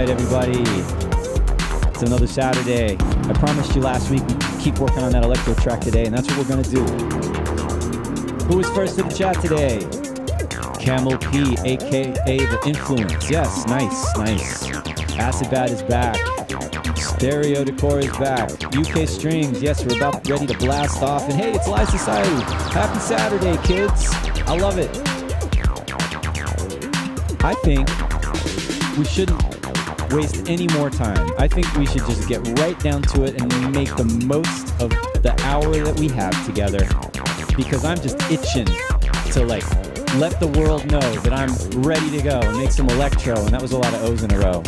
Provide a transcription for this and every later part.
right, everybody. It's another Saturday. I promised you last week we'd keep working on that electro track today, and that's what we're going to do. Who is first in the chat today? Camel P, a.k.a. The Influence. Yes, nice. Acid Bad is back. Stereo Decor is back. UK Strings, yes, we're about ready to blast off. And hey, it's Live Society. Happy Saturday, kids. I love it. I think we shouldn't waste any more time. I think we should just get right down to it and make the most of the hour that we have together, because I'm just itching to let the world know that I'm ready to go and make some electro. And that was a lot of O's in a row.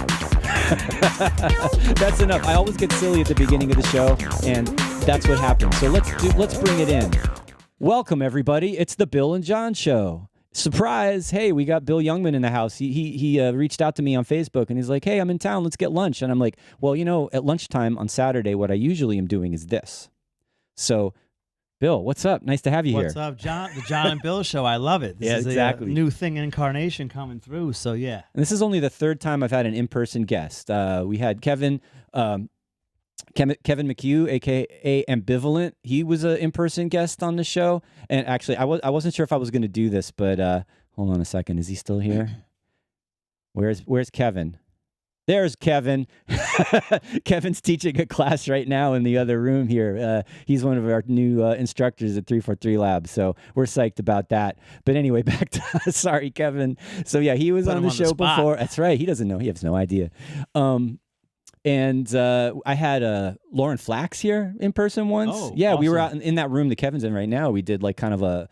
That's enough. I always get silly at the beginning of the show, and that's what happens. So let's bring it in. Welcome, everybody. It's the Bill and John Show. Surprise! Hey, we got Bill Youngman in the house. He reached out to me on Facebook, and he's like, hey, I'm in town. Let's get lunch. And I'm like, well, at lunchtime on Saturday, what I usually am doing is this. So, Bill, what's up? Nice to have you here. What's up, John? The John and Bill Show. I love it. This is exactly. A new thing incarnation coming through, so yeah. And this is only the third time I've had an in-person guest. We had Kevin McHugh, a.k.a. Ambivalent. He was an in-person guest on the show. And actually, I wasn't sure if I was going to do this, but hold on a second. Is he still here? Where's Kevin? There's Kevin. Kevin's teaching a class right now in the other room here. He's one of our new instructors at 343 Labs, so we're psyched about that. But anyway, back to sorry, Kevin. So yeah, he was on the show before. That's right. He doesn't know. He has no idea. And I had Lauren Flax here in person once. Oh, yeah, awesome. We were out in that room that Kevin's in right now. We did kind of a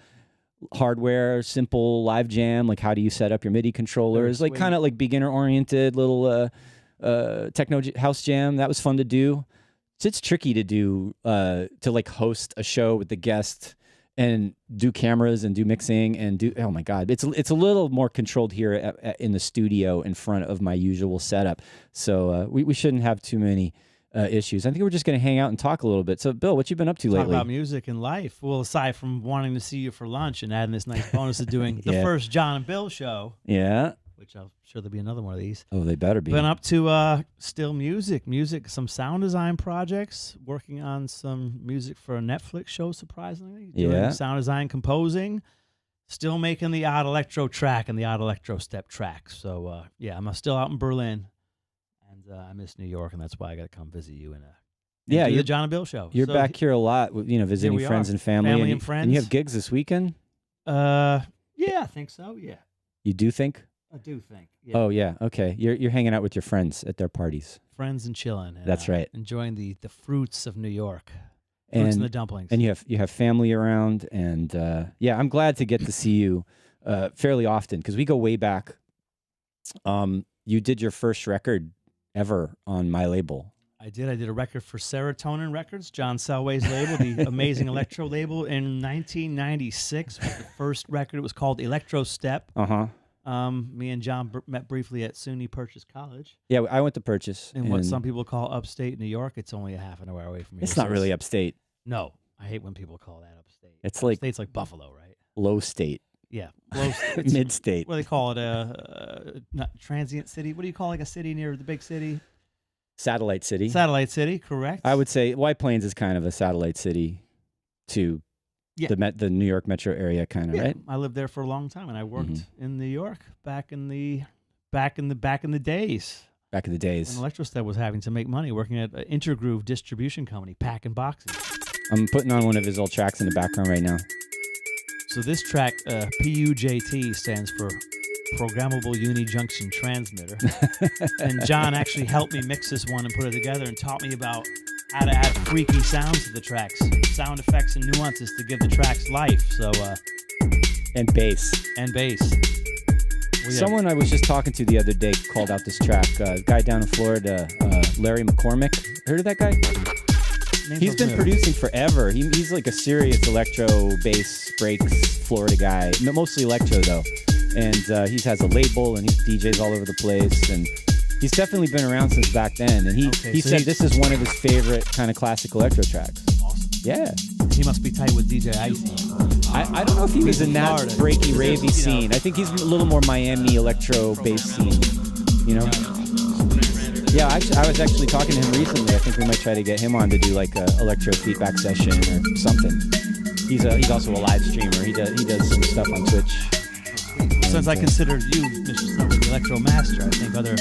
hardware, simple live jam. Like, how do you set up your MIDI controllers? Like, kind of like beginner-oriented little techno house jam. That was fun to do. It's tricky to do, to host a show with the guest and do cameras and do mixing and do, oh my God, it's a little more controlled here in the studio in front of my usual setup. So we shouldn't have too many issues. I think we're just going to hang out and talk a little bit. So Bill, what you been up to lately? Talk about music and life. Well, aside from wanting to see you for lunch and adding this nice bonus of doing the first John and Bill show. Yeah. Which I'm sure there'll be another one of these. Oh, they better be. Been up to still music, some sound design projects, working on some music for a Netflix show, surprisingly. Doing sound design, composing, still making the odd electro track and the odd electro step track. So, I'm still out in Berlin, and I miss New York, and that's why I got to come visit you and do the John and Bill Show. You're back here a lot, visiting friends and family. And friends. And you have gigs this weekend? Yeah, I think so, yeah. You do think? I do think. Yeah. Oh yeah, okay. You're hanging out with your friends at their parties. Friends and chilling. And, that's right. Enjoying the fruits of New York. Fruits and the dumplings. And you have family around, and I'm glad to get to see you fairly often, because we go way back. You did your first record ever on my label. I did a record for Serotonin Records, John Selway's label, the amazing electro label, in 1996. Was the first record. It was called Electro Step. Me and John met briefly at SUNY Purchase College. Yeah, I went to Purchase. In what some people call upstate New York. It's only a half an hour away from here. It's not really upstate. No, I hate when people call that upstate. It's Upstate's like Buffalo, right? Low state. Yeah, mid-state. What do they call it? Not transient city. What do you call a city near the big city? Satellite city. Satellite city, correct. I would say White Plains is kind of a satellite city to the New York metro area, kind of, right? I lived there for a long time, and I worked in New York back in the days. Back in the days. When Electrostep was having to make money, working at an Intergroove distribution company, packing boxes. I'm putting on one of his old tracks in the background right now. So this track, PUJT, stands for Programmable Unijunction Transmitter. And John actually helped me mix this one and put it together, and taught me about how to add freaky sounds to the tracks, sound effects and nuances to give the tracks life. So, and bass. Someone I was just talking to the other day called out this track. A guy down in Florida, Larry McCormick. Heard of that guy? He's been producing forever. He's like a serious electro, bass, breaks, Florida guy. Mostly electro though. And he has a label, and he DJs all over the place. And he's definitely been around since back then. And he said this is one of his favorite kind of classic electro tracks. Awesome. Yeah. He must be tight with DJ Ice. I don't know if he was in that breaky, ravey scene. I think he's a little more Miami electro bass scene, you know? Yeah, I was actually talking to him recently. I think we might try to get him on to do like a electro feedback session or something. He's also a live streamer. He does some stuff on Twitch. Since I considered you, Mr. Selway, the Electro Master, I think other,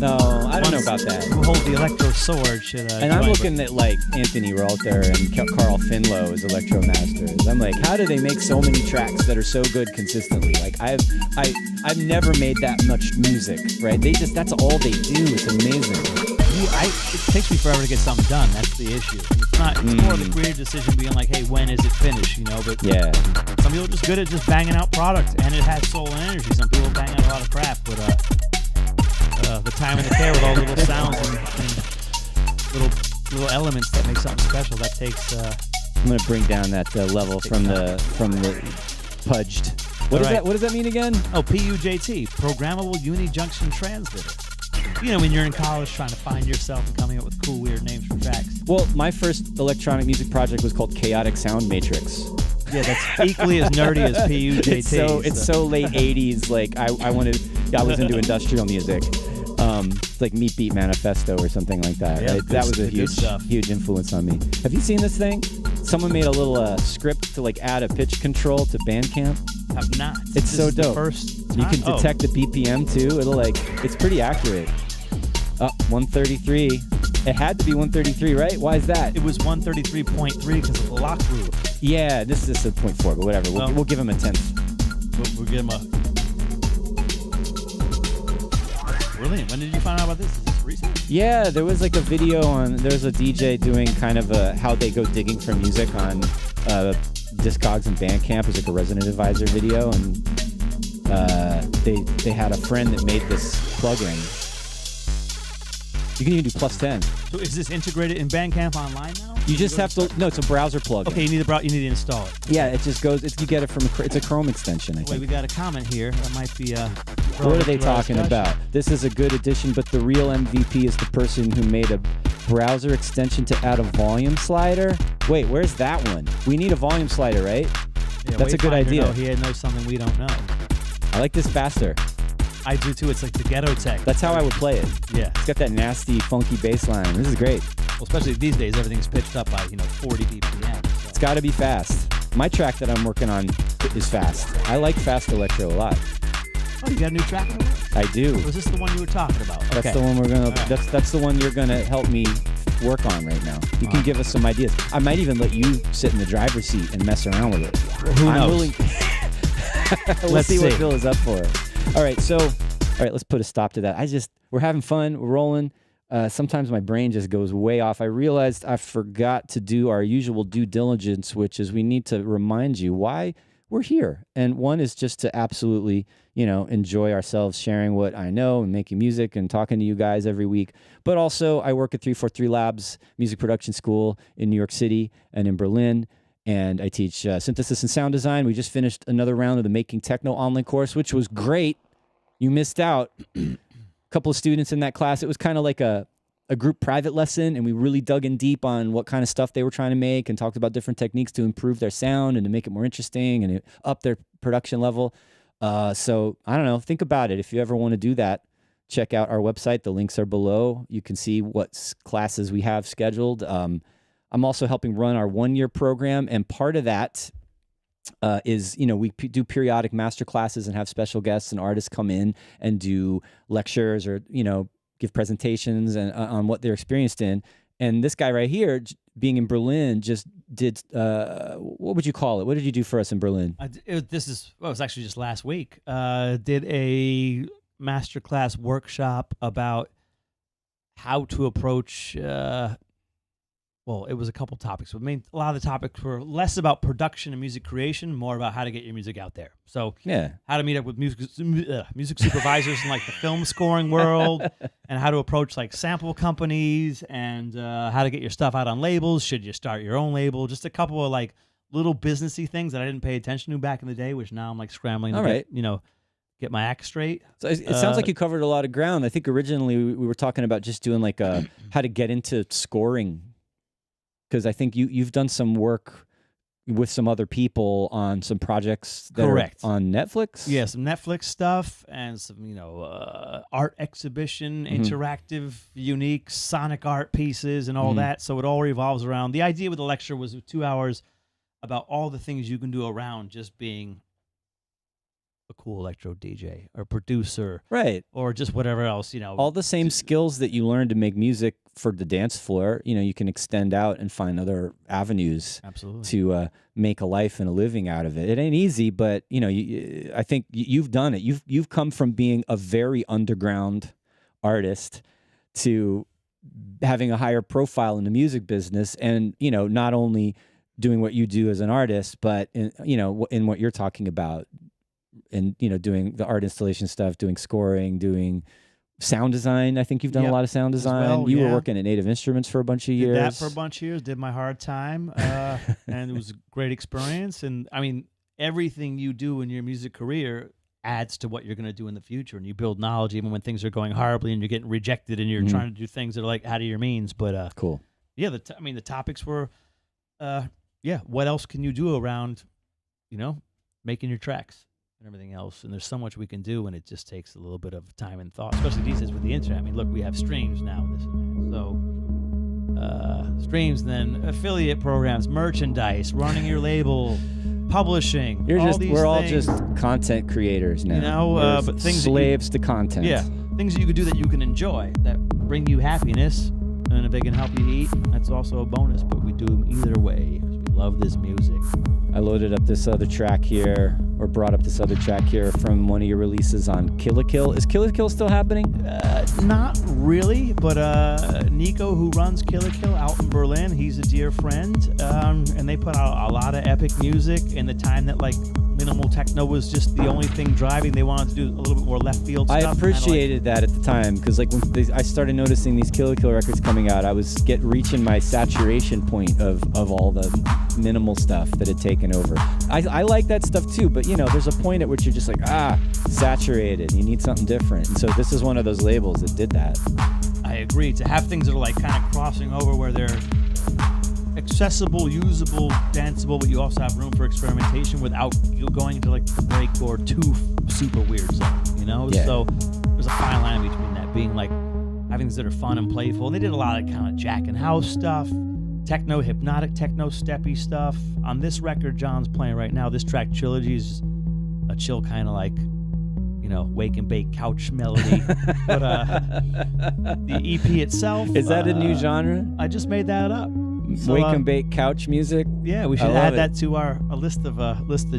No, I don't know about that. Who hold the Electro sword should. And I'm looking at like Anthony Ralter and Carl Finlow as Electro Masters. I'm like, how do they make so many tracks that are so good consistently? Like I've never made that much music, right? That's all they do. It's amazing. It takes me forever to get something done. That's the issue. It's more of a creative decision, being like, hey, when is it finished? But yeah, some people are just good at just banging out product, and it has soul and energy. Some people bang out a lot of crap, but the time and the care with all the little sounds and little elements that make something special, that takes. I'm gonna bring down that level from the pudged. What does that mean again? Oh, PUJT, Programmable Unijunction Transmitter. When you're in college trying to find yourself and coming up with cool, weird names for tracks. Well, my first electronic music project was called Chaotic Sound Matrix. Yeah, that's equally as nerdy as PUJT. It's so late 80s. Like, I was into industrial music. Like Meat Beat Manifesto or something like that. Yeah, right? That was a huge influence on me. Have you seen this thing? Someone made a little script to like add a pitch control to Bandcamp. Have not. It's so dope. First time? You can detect the BPM too. It's pretty accurate. 133. It had to be 133, right? Why is that? It was 133.3 because of the lock group. Yeah, this is a 0.4, but whatever. We'll give him a 10th. We'll give him a... Brilliant. When did you find out about this? Is this recent? Yeah, there was like a video there's a DJ doing kind of how they go digging for music on Discogs and Bandcamp. It was like a resident advisor video, and they had a friend that made this plugin. You can even do +10. So is this integrated in Bandcamp online now? You just have to. No, it's a browser plugin. Okay, you need to install it. Yeah, it just goes. You get it from it's a Chrome extension. I think. Wait, we got a comment here. That might be. What are they talking about? This is a good addition, but the real MVP is the person who made a browser extension to add a volume slider. Wait, where's that one? We need a volume slider, right? Yeah, that's a good idea. He knows something we don't know. I like this faster. I do too. It's like the ghetto tech. That's how I would play it. Yeah. It's got that nasty, funky bass line. This is great. Well, especially these days, everything's pitched up by 40 BPM. So. It's got to be fast. My track that I'm working on is fast. I like fast electro a lot. Oh, you got a new track in the works? I do. Was this the one you were talking about? That's the one we're gonna. Right. That's the one you're gonna help me work on right now. You can give us some ideas. I might even let you sit in the driver's seat and mess around with it. Well, who knows? Let's see what Bill is up for. All right, let's put a stop to that. We're having fun. We're rolling. Sometimes my brain just goes way off. I realized I forgot to do our usual due diligence, which is we need to remind you why we're here. And one is just to absolutely, enjoy ourselves sharing what I know and making music and talking to you guys every week. But also I work at 343 Labs Music Production School in New York City and in Berlin. And I teach synthesis and sound design. We just finished another round of the Making Techno online course, which was great. You missed out. A couple of students in that class. It was kind of like a group private lesson, and we really dug in deep on what kind of stuff they were trying to make and talked about different techniques to improve their sound and to make it more interesting and up their production level. So I don't know. Think about it. If you ever want to do that, check out our website. The links are below. You can see what classes we have scheduled. I'm also helping run our 1-year program, and part of that is, we do periodic master classes and have special guests and artists come in and do lectures or, give presentations and on what they're experienced in. And this guy right here, being in Berlin, just did, what would you call it? What did you do for us in Berlin? It was actually just last week. Did a masterclass workshop about how to approach, it was a couple topics. But a lot of the topics were less about production and music creation, more about how to get your music out there. So how to meet up with music supervisors in like the film scoring world, and how to approach like sample companies, and how to get your stuff out on labels. Should you start your own label? Just a couple of like little businessy things that I didn't pay attention to back in the day, which now I'm like scrambling to get my act straight. So it sounds like you covered a lot of ground. I think originally we were talking about just doing like how to get into scoring. Because I think you've done some work with some other people on some projects that Correct. are on Netflix. Yeah, some Netflix stuff and some, art exhibition, interactive, unique sonic art pieces and all that. So it all revolves around. The idea with Electro was 2 hours about all the things you can do around just being a cool electro DJ or producer, right, or just whatever else, all the same skills that you learn to make music for the dance floor, you can extend out and find other avenues. Absolutely. To make a life and a living out of it. It ain't easy, but I think you've done it. You've come from being a very underground artist to having a higher profile in the music business, and not only doing what you do as an artist, but in what you're talking about. And doing the art installation stuff, doing scoring, doing sound design. I think you've done a lot of sound design. Well, you were working at Native Instruments for a bunch of years. Did that for a bunch of years. Did my hard time, and it was a great experience. And I mean, everything you do in your music career adds to what you're going to do in the future, and you build knowledge even when things are going horribly and you're getting rejected and you're trying to do things that are like out of your means. But cool. Yeah, the topics were, what else can you do around, making your tracks and everything else, and there's so much we can do, and it just takes a little bit of time and thought, especially these days with the internet. I mean, look, we have streams now and this and that. So streams, then affiliate programs, merchandise, running your label, publishing. We're all just content creators now. But things slaves to content. Yeah, things that you can do that you can enjoy, that bring you happiness, and if they can help you eat, that's also a bonus. But we do them either way because we love this music. I loaded up this other track here, or brought up this other track here from one of your releases on Kill a Kill. Is Kill a Kill still happening? Not really, but Nico, who runs Kill a Kill out in Berlin, he's a dear friend, and they put out a lot of epic music in the time that minimal techno was just the only thing driving. They wanted to do a little bit more left field stuff. I appreciated that at the time, because when I started noticing these Kill a Kill records coming out, I was reaching my saturation point of all the minimal stuff that had taken over. I like that stuff too, but there's a point at which you're just saturated. You need something different, and so this is one of those labels that did that. I agree. To have things that are kind of crossing over where they're accessible, usable, danceable, but you also have room for experimentation without you going into the breakcore too super weird zone, Yeah. So there's a fine line between that being having things that are fun and playful. And they did a lot of kind of Jack and House stuff, techno, hypnotic, techno, steppy stuff. On this record John's playing right now, this track Trilogy is a chill kind of wake and bake couch melody. But the EP itself, is that a new genre? I just made that up. So, wake and bake couch music. Yeah, we should add that to a list of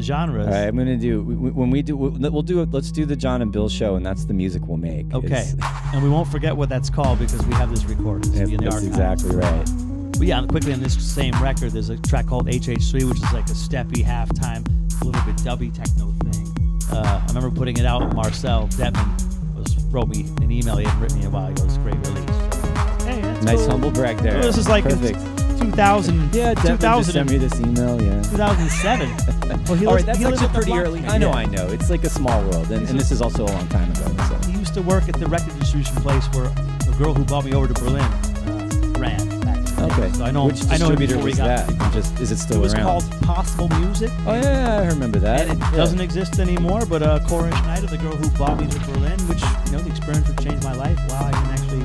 genres. All right, I'm gonna do we'll do it. Let's do the John and Bill show, and that's the music we'll make. Okay, and we won't forget what that's called because we have this recorded. That's exactly right. But yeah, quickly on this same record, there's a track called HH3, which is a steppy halftime, a little bit dubby techno thing. I remember putting it out with Marcel Detman wrote me an email. He hadn't written me in a while. He goes, "Great release." So, hey, that's nice cool. Humble brag there. This is perfect. 2000. Yeah, Detman just sent me this email. Yeah, 2007. Well, all right, that's actually pretty early. I know. It's like a small world, and this is also a long time ago. So. He used to work at the record distribution place where the girl who brought me over to Berlin ran. Okay. So I know. Which I know him distributor before was he that? got Is it still around? around? It was called Possible Music. Oh yeah, I remember that. And it doesn't exist anymore. But Cora Schneider, the girl who brought me to Berlin, which the experience would change my life. Wow, I can actually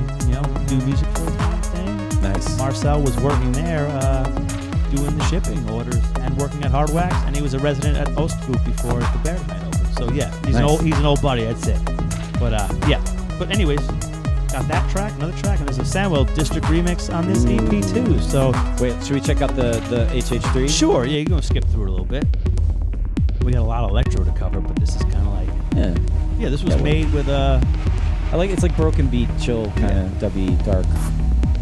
do music full time thing. Nice. Marcel was working there, doing the shipping orders and working at Hard Wax, and he was a resident at Ost Group before the Bear Night opened. So yeah, he's an old buddy. That's it. But yeah. But anyways. Got that track, another track, and there's a Samuel District remix on this EP too. So wait, should we check out the HH3? Sure, yeah, you're gonna skip through it a little bit. We got a lot of electro to cover, but this is kind of yeah. This was made with it's like broken beat, chill kind of dubby, dark.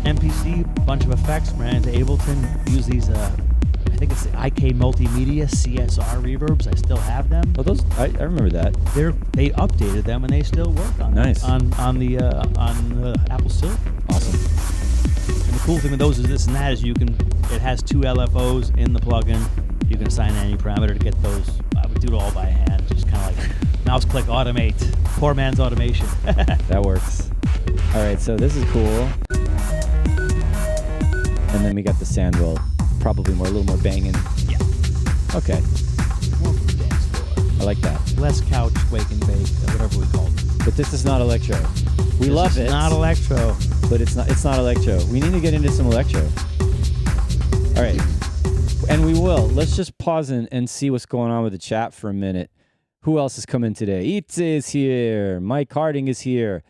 MPC, bunch of effects. Ran into Ableton. Use these. I think it's the IK Multimedia CSR reverbs. I still have them. Oh, those I remember that. They updated them and they still work on nice on the Apple Silicon. Awesome. And the cool thing with those is this and that is it has 2 LFOs in the plugin. You can assign any parameter to get those. I would do it all by hand, just kind of mouse click automate. Poor man's automation. That works. All right, so this is cool. And then we got the Sandwell. Probably a little more banging. Yeah. Okay. More for the dance floor. I like that. Less couch, wake and bake, whatever we call it. But this is not electro. We love it. It's not electro. But it's not electro. We need to get into some electro. All right. And we will. Let's just pause and see what's going on with the chat for a minute. Who else is coming today? Itze is here. Mike Harding is here.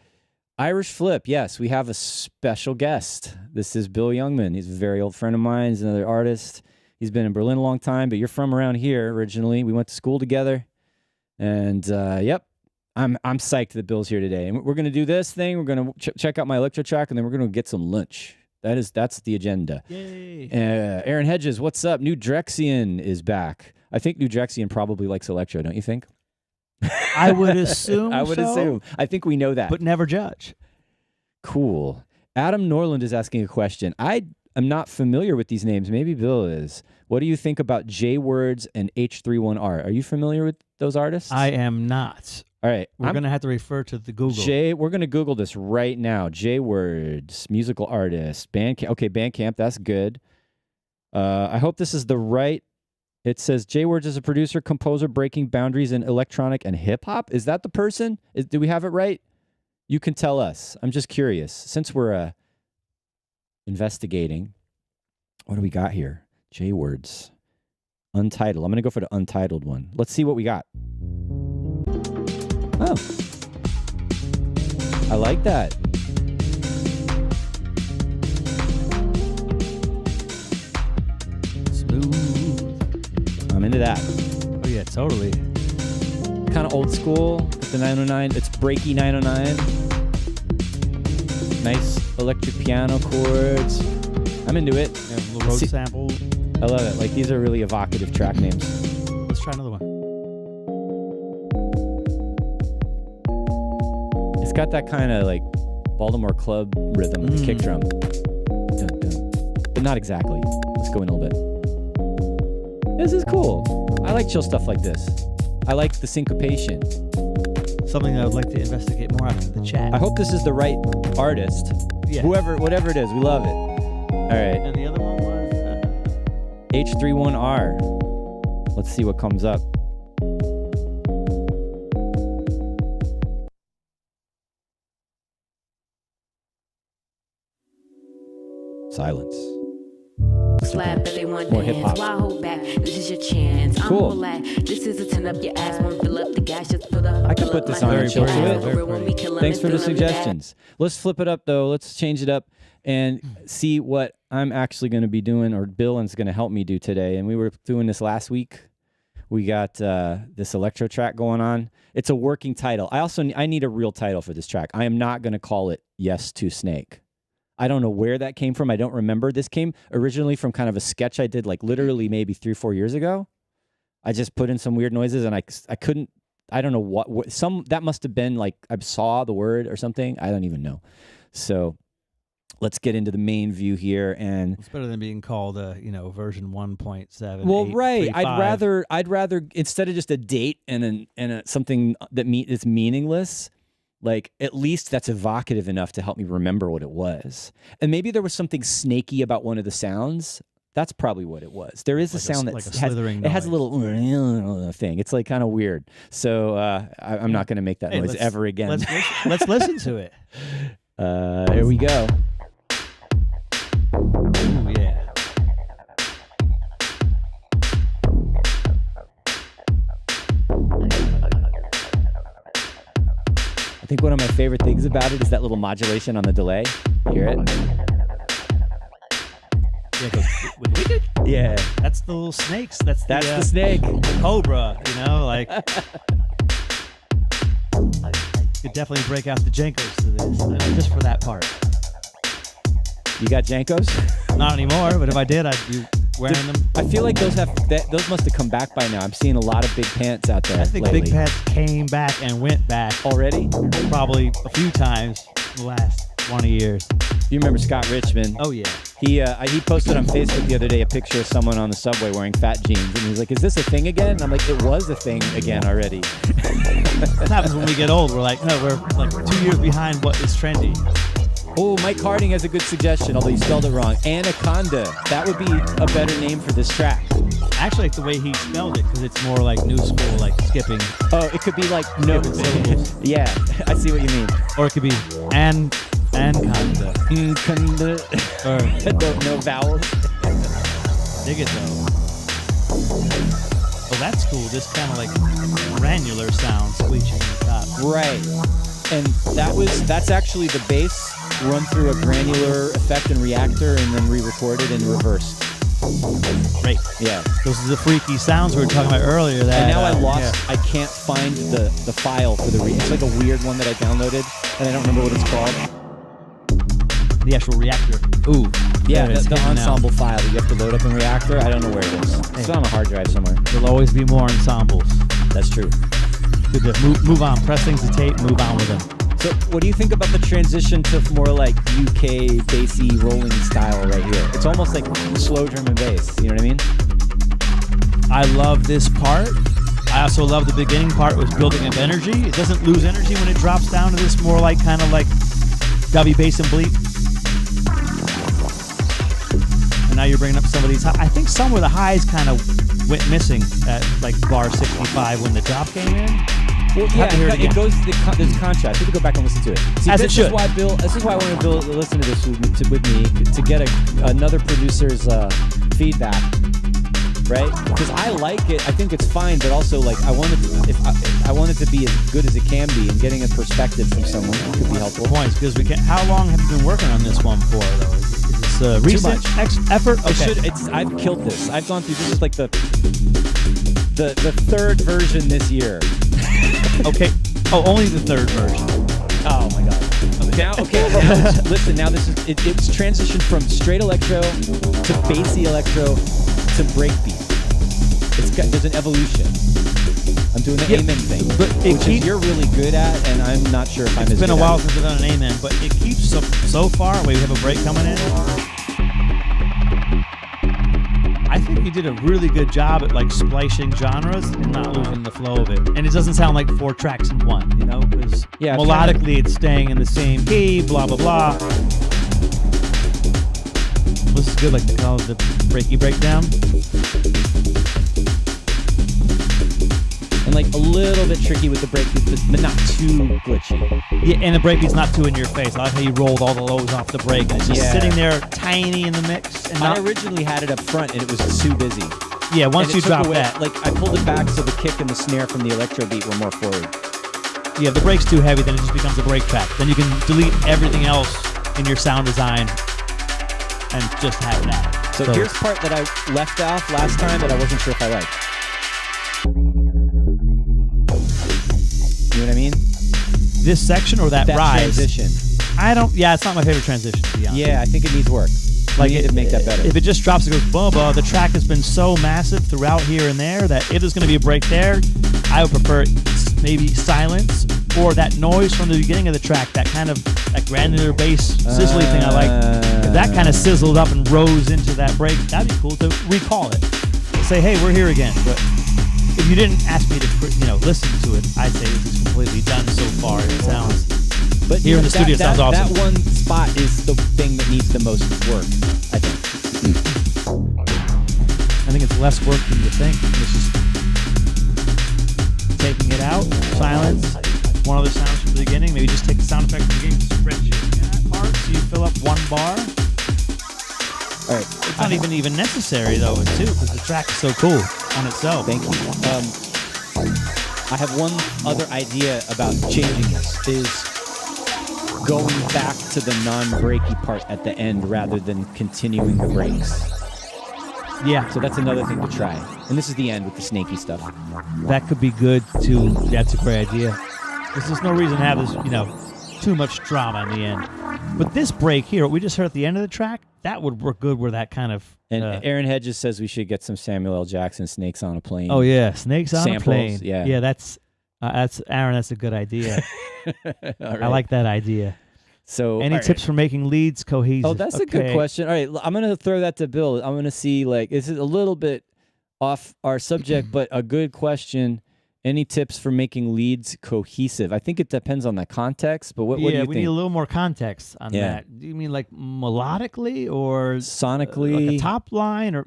Irish Flip. Yes, we have a special guest. This is Bill Youngman. He's a very old friend of mine. He's another artist. He's been in Berlin a long time, but you're from around here originally. We went to school together. And, yep, I'm psyched that Bill's here today. And we're going to do this thing. We're going to check out my electro track, and then we're going to get some lunch. That's the agenda. Yay. Aaron Hedges, what's up? New Drexian is back. I think New Drexian probably likes electro, don't you think? I would assume I would assume. I think we know that. But never judge. Cool. Adam Norland is asking a question. I am not familiar with these names. Maybe Bill is. What do you think about J-Words and H31R? Are you familiar with those artists? I am not. All right. We're going to have to refer to the Google. We're going to Google this right now. J-Words, musical artist, Bandcamp. Okay, Bandcamp, that's good. I hope this is the right. It says J-Words is a producer, composer, breaking boundaries in electronic and hip-hop. Is that the person? Do we have it right? You can tell us. I'm just curious. Since we're investigating, what do we got here? J-Words. Untitled. I'm going to go for the untitled one. Let's see what we got. Oh. I like that. Smooth. I'm into that. Oh, yeah, totally. Kind of old school with the 909. It's breaky 909. Nice electric piano chords. I'm into it. Yeah, a little road sample. I love it. Like, these are really evocative track names. Let's try another one. It's got that kind of like Baltimore club rhythm with the kick drum. Dun, dun. But not exactly. Let's go in a little bit. This is cool. I like chill stuff like this. I like the syncopation. Something I would like to investigate more after the chat. I hope this is the right artist. Yeah. Whatever it is, we love it. All right. And the other one was H31R. Let's see what comes up. Silence. Slap belly one More dance. hip-hop. Why hold back? This is your chance. Cool. I'm relax. This is a turn up your ass. Won't fill up the gas. Just put up. I could put this on and chill to it. Very pretty. Thanks for the suggestions. Let's flip it up, though. Let's change it up and see what I'm actually going to be doing, or Billin's going to help me do today. And we were doing this last week. We got this electro track going on. It's a working title. I need a real title for this track. I am not going to call it Yes to Snake. I don't know where that came from. I don't remember. This came originally from kind of a sketch I did like literally maybe 3 or 4 years ago. I just put in some weird noises and I couldn't, I don't know what that must have been like I saw the word or something. I don't even know. So let's get into the main view here. And it's better than being called version 1.7. Well, right. I'd rather instead of just a date and something that is meaningless, like, at least that's evocative enough to help me remember what it was. And maybe there was something snaky about one of the sounds. That's probably what it was. There is a sound that has a little thing. It's like kind of weird. So I'm not going to make that noise ever again. Let's listen to it. Here we go. Ooh, yeah. I think one of my favorite things about it is that little modulation on the delay. You hear it? Yeah, it goes, yeah. That's the little snakes. That's the snake. The cobra, like. You could definitely break out the Jankos to this, just for that part. You got Jankos? Not anymore, but if I did, I'd be wearing them. I feel like those must have come back by now. I'm seeing a lot of big pants out there. I think lately. big pants came back and went back already. Probably a few times in the last 20 years. You remember Scott Richmond? Oh yeah. He posted on Facebook the other day a picture of someone on the subway wearing fat jeans, and he's like, "Is this a thing again?" And I'm like, "It was a thing again already." That happens when we get old. We're like, no, we're like 2 years behind what is trendy. Oh, Mike Harding has a good suggestion, although you spelled it wrong. Anaconda. That would be a better name for this track. Actually, like the way he spelled it, because it's more like new school, like skipping. Oh, it could be like no. Syllables. Yeah, I see what you mean. Or it could be and kinda. Or no vowels. dig it though. Oh, that's cool. This kind of like granular sound screeching in the top. Right. And that's actually the bass run through a granular effect and reactor and then re-recorded in reverse. Great. Yeah. Those are the freaky sounds we were talking about earlier. That, and now I can't find the file for the it's like a weird one that I downloaded and I don't remember what it's called. The actual reactor. Ooh. Yeah, the ensemble file that you have to load up in Reactor. I don't know where it is. It's on a hard drive somewhere. There'll always be more ensembles. That's true. Good to move on. Press things to tape, move on with them. So what do you think about the transition to more like UK bassy rolling style right here? It's almost like slow drum and bass. You know what I mean? I love this part. I also love the beginning part with building up energy. It doesn't lose energy when it drops down to this more like kind of like dubby bass and bleep. And now you're bringing up some of these. I think somewhere the highs kind of went missing at like bar 65 when the drop came in. Well, yeah, it goes. There's contrast. You have to go back and listen to it. See, As it should. This is why I want to listen to this with me to get another producer's feedback, right? Because I like it. I think it's fine, but also like I want it to be as good as it can be, and getting a perspective from someone could be helpful. Points because we can. How long have you been working on this one for though? Is this recent effort? Okay. I've killed this. I've gone through. This is like the third version this year. Okay. Oh, only the third version. Oh my god. Now, listen. Now this is it's transitioned from straight electro to bassy electro to breakbeat. There's an evolution. I'm doing the amen thing, which you're really good at, and I'm not sure if I'm as good at it. It's been a while since I've done an amen, but it keeps so far. We have a break coming in. I think you did a really good job at like splicing genres and not losing the flow of it. And it doesn't sound like 4 tracks in one, you know, because melodically it's staying in the same key, blah, blah, blah. This is good, like they call it the breaky breakdown. And like a little bit tricky with the breakbeat, but not too glitchy. Yeah, and the breakbeat's not too in your face. I like how you rolled all the lows off the break, and it's just sitting there tiny in the mix. And I originally had it up front, and it was too busy. Yeah, once you drop that, like I pulled it back so the kick and the snare from the electro beat were more forward. Yeah, if the break's too heavy, then it just becomes a break track. Then you can delete everything else in your sound design and just have it out. So here's part that I left off last time that I wasn't sure if I liked. You know what I mean? This section or that rise? Transition. It's not my favorite transition, to be honest. Yeah, I think it needs work. Like it to make that better. If it just drops, it goes blah. The track has been so massive throughout here and there that if there's going to be a break there, I would prefer maybe silence or that noise from the beginning of the track, that kind of that granular bass sizzly thing I like. If that kind of sizzled up and rose into that break, that'd be cool to recall it. Say, hey, we're here again. But if you didn't ask me to, listen to it, I'd say this is completely done so far. It sounds, but here in the studio, it sounds awesome. That one spot is the thing that needs the most work, I think. I think it's less work than you think. It's just taking it out, silence, one other sound from the beginning. Maybe just take the sound effect from the beginning, stretch it in that part so you fill up one bar. All right. It's not even necessary though, too, because the track is so cool on itself. Thank you. I have one other idea about changing this, is going back to the non-breaky part at the end rather than continuing the breaks. Yeah. So that's another thing to try. And this is the end with the snaky stuff. That could be good too. That's a great idea. There's no reason to have this, too much drama in the end. But this break here, what we just heard at the end of the track, that would work good where that kind of... And Aaron Hedges says we should get some Samuel L. Jackson Snakes on a Plane. Oh, yeah. Snakes on samples, a Plane. Yeah. Yeah, that's Aaron, that's a good idea. Right. I like that idea. So, any tips for making leads cohesive? Oh, that's a good question. All right, I'm going to throw that to Bill. I'm going to see, this is a little bit off our subject, but a good question. Any tips for making leads cohesive? I think it depends on the context, but what do you think? Yeah, we need a little more context on that. Do you mean like melodically or sonically? Like a top line or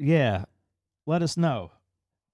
let us know.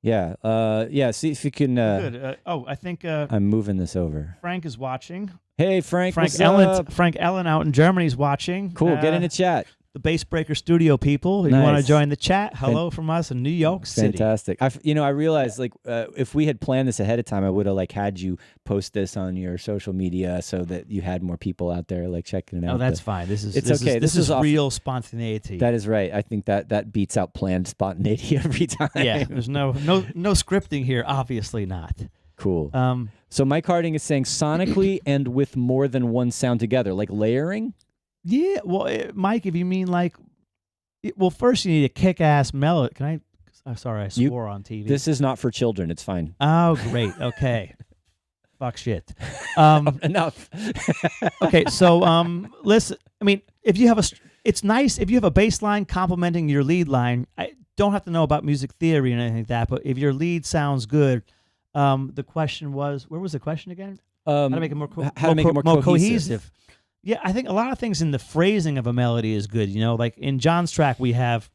Yeah. See if you can. Good. I think I'm moving this over. Frank is watching. Hey, Frank. What's Ellen. up? Frank Ellen out in Germany is watching. Cool. Get in the chat. The Bass Breaker Studio people. If you want to Nice. join the chat, hello from us in New York City. Fantastic. I realized like if we had planned this ahead of time, I would have like had you post this on your social media so that you had more people out there like checking it out. Oh, that's fine. This is okay. This is off. real spontaneity. That is right. I think that beats out planned spontaneity every time. Yeah. There's no scripting here. Obviously not. Cool. So Mike Harding is saying sonically and with more than one sound together, like layering. Yeah, well, Mike, if you mean like, well, first you need a kick-ass melody. Can I? I'm sorry, I swore on TV. This is not for children. It's fine. Oh, great. Okay. Fuck shit. Enough. Okay, so listen. I mean, if you have it's nice if you have a bass line complementing your lead line. I don't have to know about music theory and anything like that, but if your lead sounds good, the question was, where was the question again? How to make it more cohesive. Yeah, I think a lot of things in the phrasing of a melody is good. You know, like in John's track, we have,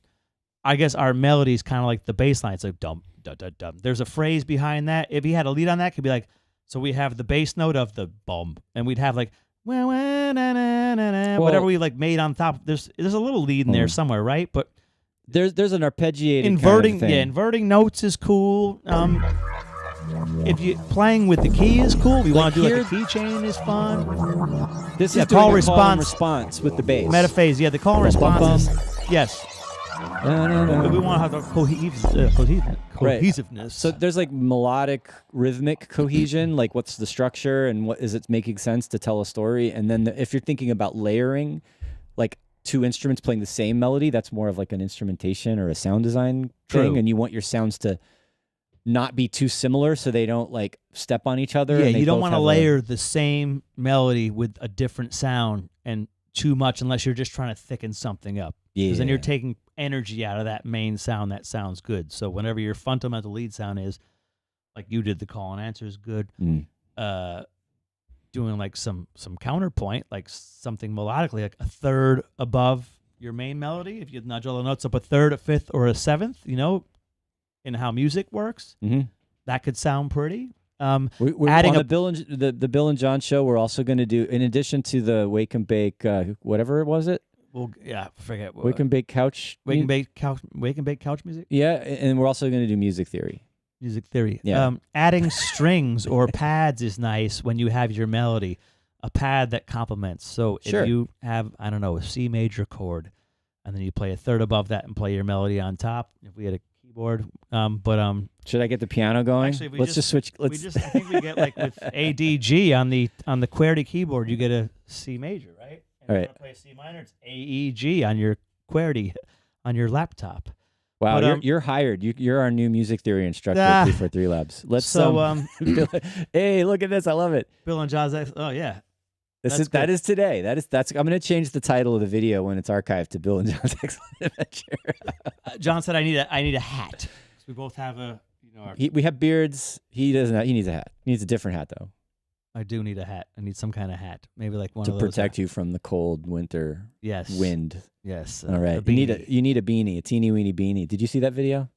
I guess, our melody is kind of like the bass line. It's like dum, dum, dum, dum. There's a phrase behind that. If he had a lead on that, it could be like, so we have the bass note of the bum, and we'd have like, wah, wah, na, na, na, na, whatever we like made on top. There's a little lead in there somewhere, right? But there's an arpeggiated inverting, kind of thing. Yeah, inverting notes is cool. If you playing with the key is cool. We want to do like a key chain is fun. This is call and response with the bass. Metaphase, yeah, the call and response. Yes. No. We want to have the cohesiveness. So there's like melodic, rhythmic cohesion. Like what's the structure and what is it making sense to tell a story? And then if you're thinking about layering, like two instruments playing the same melody, that's more of like an instrumentation or a sound design thing. And you want your sounds to not be too similar so they don't like step on each other. Yeah, you don't want to layer the same melody with a different sound and too much unless you're just trying to thicken something up. Yeah. Because then you're taking energy out of that main sound that sounds good. So whenever your fundamental lead sound is, like you did, the call and answer is good. Doing like some counterpoint, like something melodically, like a third above your main melody. If you nudge all the notes up a third, a fifth, or a seventh, you know, in how music works, that could sound pretty. We're adding on the Bill and John show. We're also going to do, in addition to the Wake and Bake, whatever was it? Well, yeah, forget Wake and Bake couch. Wake and Bake couch music. Yeah, and we're also going to do music theory. Music theory. Yeah. Adding strings or pads is nice when you have your melody, a pad that complements. So if you have, I don't know, a C major chord, and then you play a third above that and play your melody on top. If we had a keyboard, should I get the piano going? Actually, let's just switch. I think we get like with ADG on the QWERTY keyboard, you get a C major, right? And all if you want to play a C minor, it's AEG on your QWERTY on your laptop. Wow, but, you're hired. You're our new music theory instructor at 343 Labs. Let's hey, look at this. I love it. Bill and John's. Oh yeah. That is today. That's I'm going to change the title of the video when it's archived to Bill and John's Excellent Adventure. John said I need a hat. We both have a we have beards. He doesn't. He needs a hat. He needs a different hat though. I do need a hat. I need some kind of hat. Maybe like one to of those protect you from the cold winter. Wind. Yes. All right. You need a beanie, a teeny weeny beanie. Did you see that video?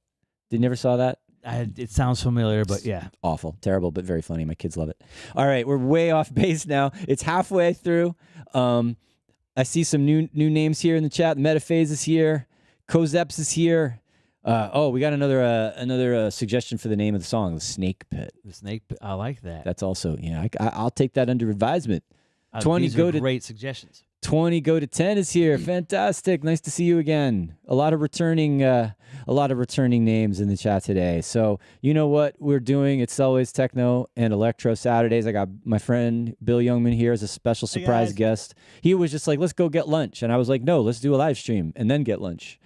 Did you never saw that? It sounds familiar, but yeah. Awful, terrible, but very funny. My kids love it. All right, we're way off base now. It's halfway through. I see some new names here in the chat. Metaphase is here. Kozeps is here. We got another suggestion for the name of the song, The Snake Pit. The Snake Pit. I like that. That's also, I'll take that under advisement. 20 these go are to great suggestions. 20 go to 10 is here. Fantastic. Nice to see you again. A lot of returning names in the chat today. So you know what we're doing? It's Selway's Techno and Electro Saturdays. I got my friend Bill Youngman here as a special surprise guest. He was just like, let's go get lunch. And I was like, no, let's do a live stream and then get lunch.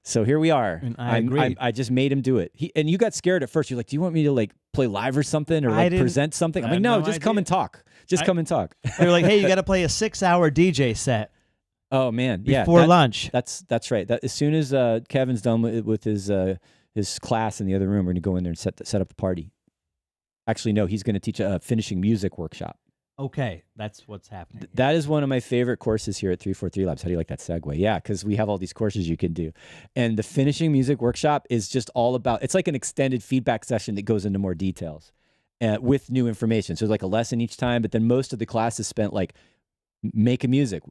So here we are. And I agree. I just made him do it. And you got scared at first. You're like, do you want me to like play live or something or like present something? I'm like, no, just come and talk. Come and talk. They were like, hey, you got to play a 6-hour DJ set. Oh man, before lunch. That's right. That as soon as Kevin's done with his class in the other room, we're gonna go in there and set up a party. Actually, no, he's gonna teach a finishing music workshop. Okay, that's what's happening. That is one of my favorite courses here at 343 Labs. How do you like that segue? Yeah, because we have all these courses you can do. And the finishing music workshop is just all about, it's like an extended feedback session that goes into more details with new information. So it's like a lesson each time, but then most of the class is spent like making music,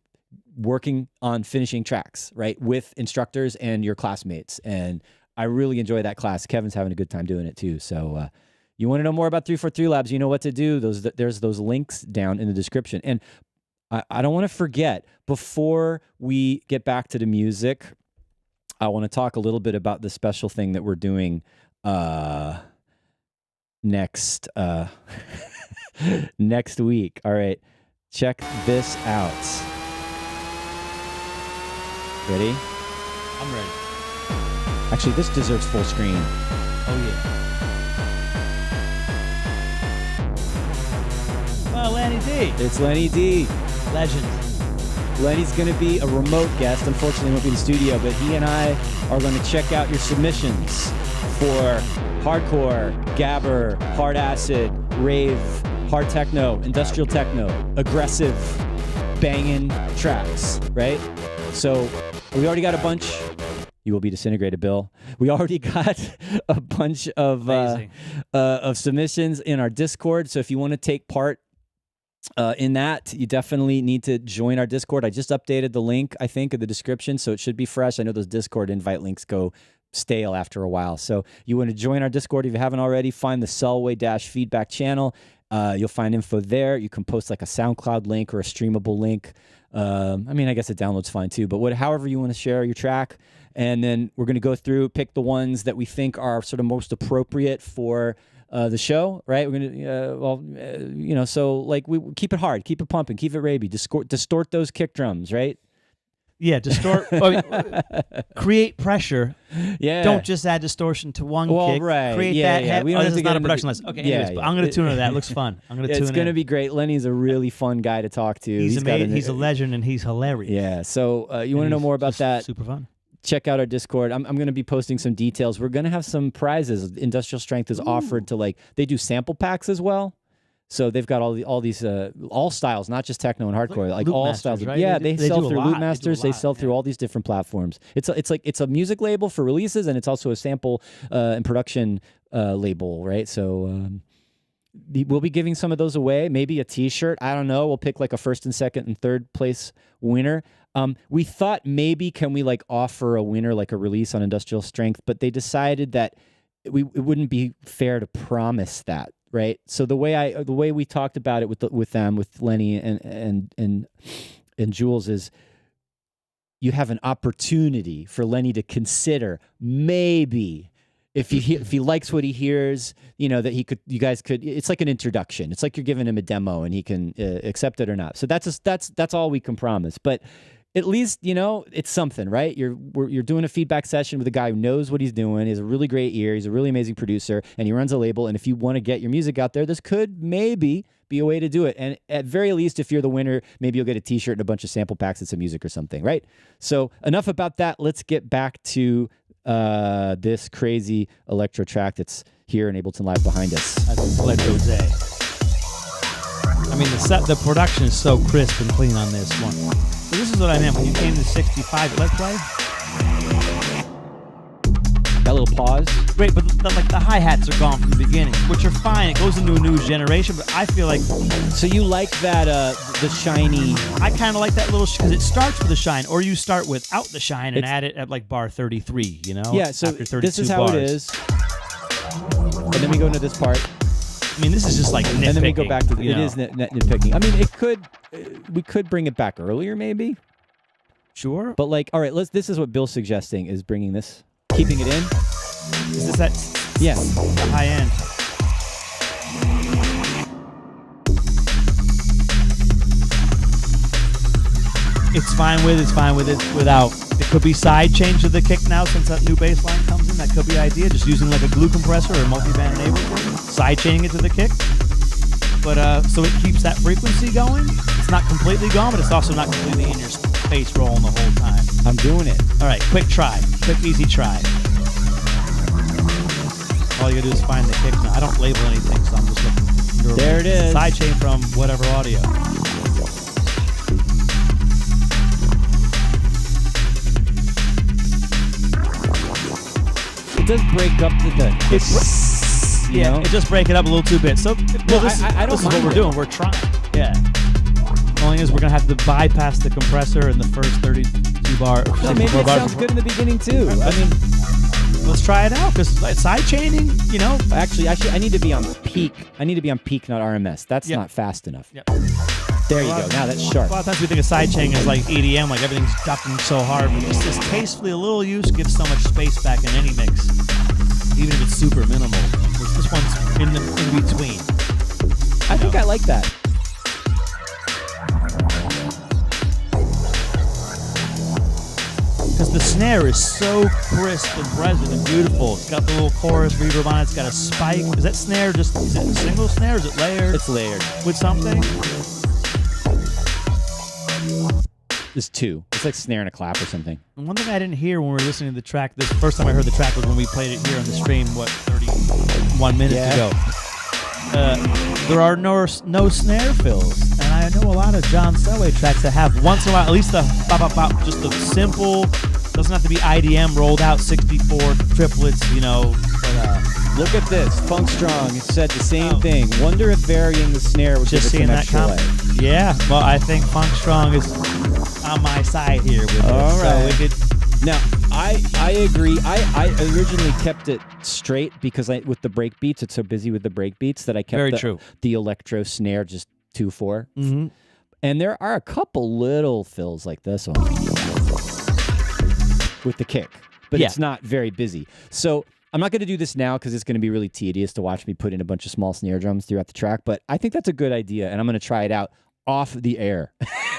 working on finishing tracks, right? With instructors and your classmates. And I really enjoy that class. Kevin's having a good time doing it too. So, you want to know more about 343 Labs, you know what to do. There's those links down in the description. And I don't want to forget, before we get back to the music, I want to talk a little bit about the special thing that we're doing next next week. All right, check this out. Ready? I'm ready. Actually, this deserves full screen. Oh, yeah. Oh, Lenny D. It's Lenny D. Legend. Lenny's going to be a remote guest. Unfortunately, he won't be in the studio, but he and I are going to check out your submissions for hardcore, gabber, hard acid, rave, hard techno, industrial techno, aggressive, banging tracks, right? So we already got a bunch. You will be disintegrated, Bill. We already got a bunch of submissions in our Discord. So if you want to take part in that, you definitely need to join our Discord. I just updated the link, I think, in the description, so it should be fresh. I know those Discord invite links go stale after a while. So you want to join our Discord if you haven't already, find the Selway-feedback channel. You'll find info there. You can post like a SoundCloud link or a streamable link. I mean, I guess a download's fine too, but however you want to share your track. And then we're going to go through, pick the ones that we think are sort of most appropriate for the show, right? We're going to, so like we keep it hard, keep it pumping, keep it ravey, distort those kick drums, right? Yeah, distort, create pressure. Yeah. Don't just add distortion to one kick. Right. Create that. We don't have this to is get not a into production list. Okay, anyways, I'm going to tune into that. It looks fun. I'm going to tune in. It's going to be great. Lenny's a really fun guy to talk to. He's amazing. He's a legend, and he's hilarious. Yeah, so you want to know more about that? Super fun. Check out our Discord. I'm going to be posting some details. We're going to have some prizes. Industrial Strength is offered to they do sample packs as well. So they've got all these all styles, not just techno and hardcore, like all Masters, styles. Right? Yeah, they sell through Loop Masters. They sell through all these different platforms. It's a music label for releases, and it's also a sample and production label, right? So we'll be giving some of those away. Maybe a T-shirt. I don't know. We'll pick like a first and second and third place winner. We thought maybe can we offer a winner like a release on Industrial Strength, but they decided that it wouldn't be fair to promise that, right? So the way we talked about it with Lenny and Jules is you have an opportunity for Lenny to consider maybe if he likes what he hears, that you guys could. It's like an introduction. It's like you're giving him a demo and he can accept it or not. So that's all we can promise, but. At least, it's something, right? You're doing a feedback session with a guy who knows what he's doing. He has a really great ear. He's a really amazing producer, and he runs a label. And if you want to get your music out there, this could maybe be a way to do it. And at very least, if you're the winner, maybe you'll get a T-shirt and a bunch of sample packs and some music or something, right? So enough about that. Let's get back to this crazy electro track that's here in Ableton Live behind us. That's Electro Day. I mean, the production is so crisp and clean on this one. So this is what I meant when you came to 65. Let's play. That little pause. Great, but the hi-hats are gone from the beginning, which are fine. It goes into a new generation, but I feel like... So you like that, the shiny... I kind of like that little... Because it starts with a shine, or you start without the shine and add it at bar 33, Yeah, so this is how bars. it is. And then we go into this part. I mean, this is just like nitpicking. And then we go back to it is nitpicking. I mean, we could bring it back earlier, maybe. Sure. But all right, this is what Bill's suggesting is bringing this, keeping it in. Is this that? Yeah. The high end. It's fine with it without. It could be side change to the kick now since that new bass line comes in. That could be an idea. Just using like a glue compressor or a multi-band enabler. Side chaining it to the kick. But so it keeps that frequency going. It's not completely gone, but it's also not completely in your face rolling the whole time. I'm doing it. All right, quick easy try. All you gotta do is find the kick. Now, I don't label anything, so I'm just looking There it is. Sidechain from whatever audio. It does break up it just break it up a little too bit. So this is what we're doing. We're trying. Yeah. Only is we're gonna have to bypass the compressor in the first 32 bars. No, maybe it sounds good in the beginning too. I mean, let's try it out because sidechaining, Actually, I need to be on peak. I need to be on peak, not RMS. That's not fast enough. Yep. There you go. Now that's sharp. A lot of times we think of sidechaining as like EDM, like everything's ducking so hard. But just tastefully, a little use gives so much space back in any mix, even if it's super minimal. This one's in between. I think I like that. Because the snare is so crisp and present and beautiful. It's got the little chorus reverb on it. It's got a spike. Is that snare is it a single snare? Is it layered? It's layered. With something? There's two. It's like snare and a clap or something. And one thing I didn't hear when we were listening to the track, the first time I heard the track was when we played it here on the stream, 31 minutes ago. There are no snare fills, and I know a lot of John Selway tracks that have once in a while, at least the bop, just a simple, doesn't have to be IDM rolled out 64 triplets, But, look at this. Funk Strong said the same thing. Wonder if varying the snare would just give it some extra life. Yeah, well, I think Funk Strong is on my side here with All it. right. So now, I agree. I originally kept it straight because with the break beats, it's so busy with the break beats that I kept the Electro snare just 2/4. Mm-hmm. And there are a couple little fills like this one with the kick, but it's not very busy. So I'm not going to do this now because it's going to be really tedious to watch me put in a bunch of small snare drums throughout the track, but I think that's a good idea, and I'm going to try it out off the air.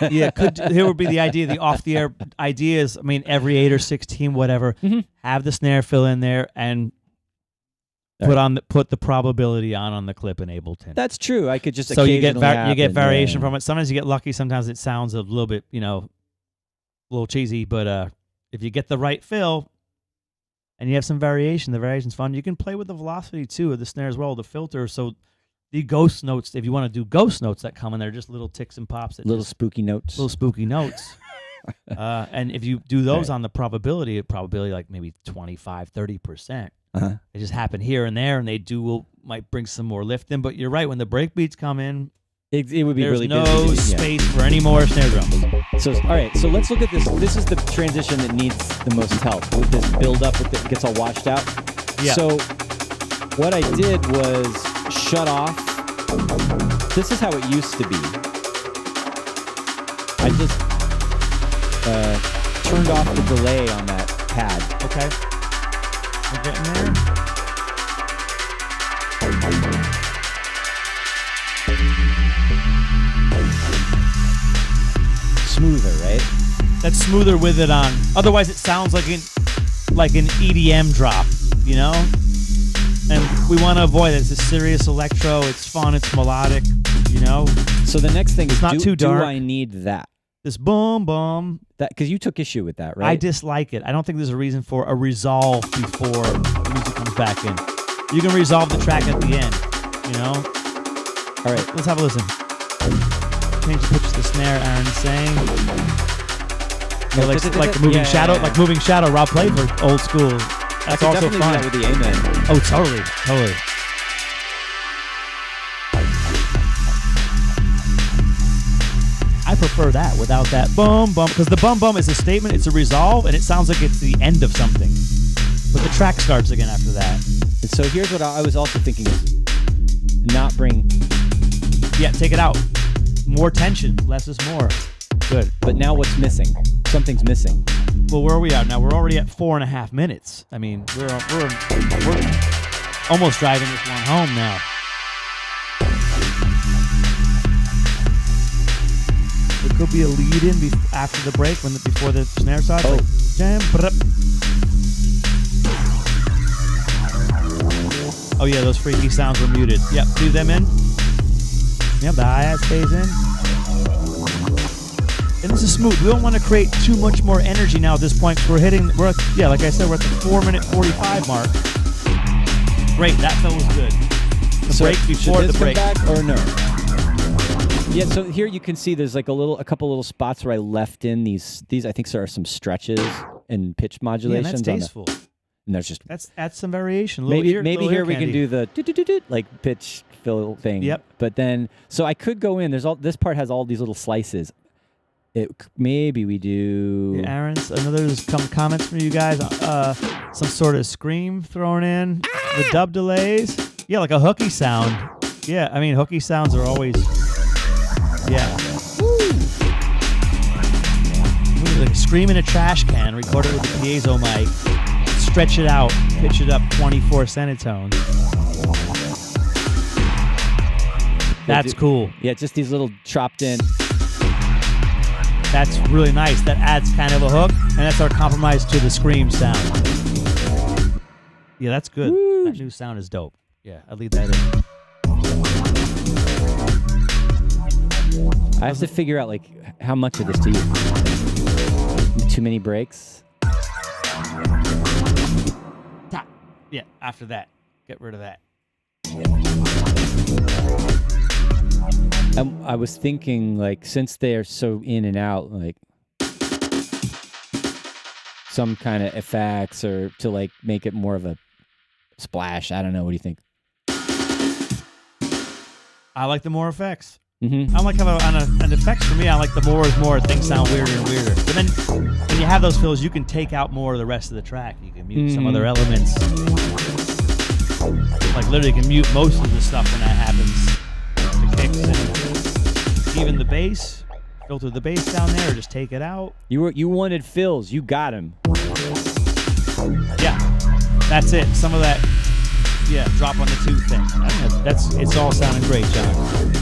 Yeah, here would be the idea. The off-the-air idea is, every 8 or 16, whatever, have the snare fill in there and put the probability on the clip in Ableton. That's true. I could just so you get variation yeah. from it. Sometimes you get lucky. Sometimes it sounds a little bit, a little cheesy. But if you get the right fill and you have some variation, the variation's fun. You can play with the velocity too of the snare as well, the filter. So the ghost notes, if you want to do ghost notes that come in there, just little ticks and pops. Spooky notes. Little spooky notes. And if you do those on the probability like maybe 25, 30%. They just happen here and there, and they might bring some more lift in. But you're right, when the break beats come in, it would be really busy. There's no space for any more snare drums. So all right, so let's look at this. This is the transition that needs the most help with this build up. It gets all washed out. Yeah. So what I did was shut off. This is how it used to be. I just turned off the delay on that pad. Okay. We're getting there. Smoother, right? That's smoother with it on. Otherwise, it sounds like an EDM drop, And we want to avoid it. It's a serious electro. It's fun. It's melodic, So the next thing is, not too dark. Do I need that? This boom, boom. That because you took issue with that, right? I dislike it. I don't think there's a reason for a resolve before the music comes back in. You can resolve the track at the end, All right. Let's have a listen. Change the pitch of the snare, Aaron's saying. Like moving shadow, like moving shadow. Rob played for old school. That's also fun. That with the Amen. Oh, totally. I prefer that without that bum bum, because the bum bum is a statement, it's a resolve, and it sounds like it's the end of something. But the track starts again after that. And so here's what I was also thinking is not bring. Yeah, take it out. More tension, less is more. Good. But now what's missing? Something's missing. Well, where are we at now? We're already at 4.5 minutes. I mean, we're almost driving this one home now. There could be a lead-in after the break before the snare starts. Oh. Oh yeah, those freaky sounds were muted. Yep, do them in. Yep, the hi-hat stays in. And this is smooth. We don't want to create too much more energy now at this point. Like I said, we're at the 4 minute 45 mark. Great, that felt was good. The break before should this the break. come back or no? Yeah, so here you can see there's like a couple little spots where I left in these I think are some stretches and pitch modulations. Yeah, that's tasteful. And there's just That's some variation. maybe Little here ear we candy. can do the like pitch fill thing. Yep. But then so I could go in. This part has all these little slices. Maybe we do. Yeah, Aaron's. I know there's some comments from you guys. Some sort of scream thrown in. The dub delays. Yeah, like a hooky sound. Yeah, I mean hooky sounds are always. Yeah. Like scream in a trash can. Record it with a piezo mic. Stretch it out. Pitch it up 24 semitones. That's cool. Yeah, just these little chopped in. That's really nice. That adds kind of a hook, and that's our compromise to the scream sound. Yeah, that's good. Woo. That new sound is dope. Yeah, I'll leave that in. I have to figure out like how much of this to use. Too many breaks. Yeah, after that, get rid of that. I was thinking, like, since they are so in and out, like, some kind of effects or to, like, make it more of a splash. I don't know. What do you think? I like the more effects. Mm-hmm. I like how on effects for me, I like the more is more. Things sound weirder and weirder. But then when you have those fills, you can take out more of the rest of the track. You can mute some other elements. Like literally, you can mute most of the stuff when that happens. The kicks and even the bass. Filter the bass down there, or just take it out. You wanted fills. You got him. Yeah, that's it. Some of that. Yeah, drop on the tooth thing. It's all sounding great, John.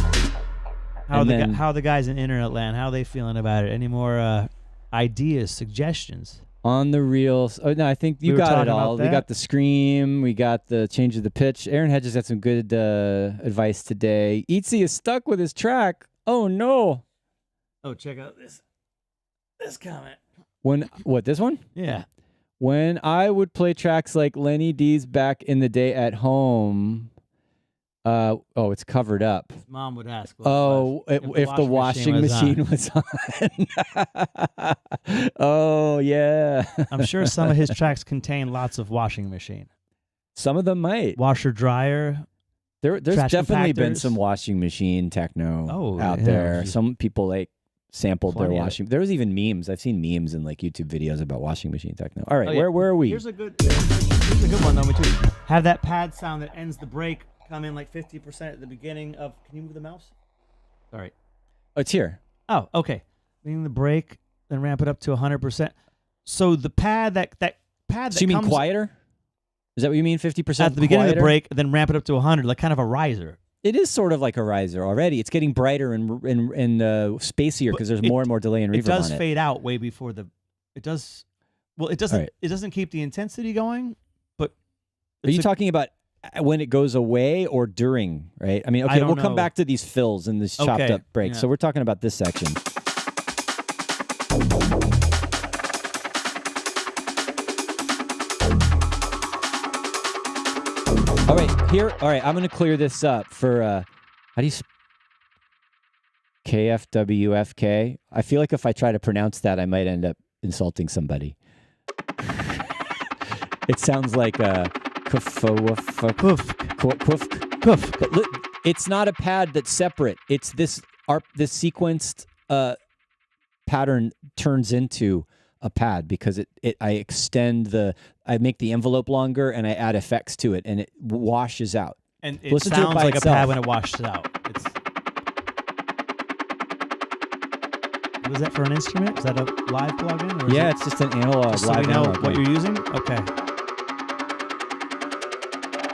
How the guys in internet land? How are they feeling about it? Any more ideas, suggestions? On the reels. Oh no, I think you got it all. We got the scream. We got the change of the pitch. Aaron Hedges had some good advice today. Eatsy is stuck with his track. Oh no. Oh, check out this comment. This one? Yeah. When I would play tracks like Lenny D's back in the day at home. It's covered up. His mom would ask. If the washing machine was on. Oh, yeah. I'm sure some of his tracks contain lots of washing machine. Some of them might. Washer, dryer. There's definitely been some washing machine techno out there. Some people like sampled their washing. There was even memes. I've seen memes and like YouTube videos about washing machine techno. All right, where are we? Here's a good one though, too. Have that pad sound that ends the break come in like 50% at the beginning of. Can you move the mouse? Sorry. Oh, it's here. Oh, okay. Leaving the break, then ramp it up to 100%. So the pad that pad. So you mean quieter? Is that what you mean? 50% at the beginning of the break, then ramp it up to 100, like kind of a riser. It is sort of like a riser already. It's getting brighter and spacier because there's more and more delay and reverb on it. It does fade out way before the. It does. Well, it doesn't. Right. It doesn't keep the intensity going. But are you talking about when it goes away or during? Right. I mean, okay, we'll come back to these fills and this chopped up break. Yeah. So we're talking about this section. All right, here. All right, I'm going to clear this up for how do you KFWFK? I feel like if I try to pronounce that, I might end up insulting somebody. It sounds like a It's not a pad that's separate. It's this sequenced pattern turns into a pad because I make the envelope longer and I add effects to it and it washes out. And it sounds like a pad when it washes out. Was that for an instrument? Is that a live plugin? Or it's just an analog. So we know what you're using? Okay.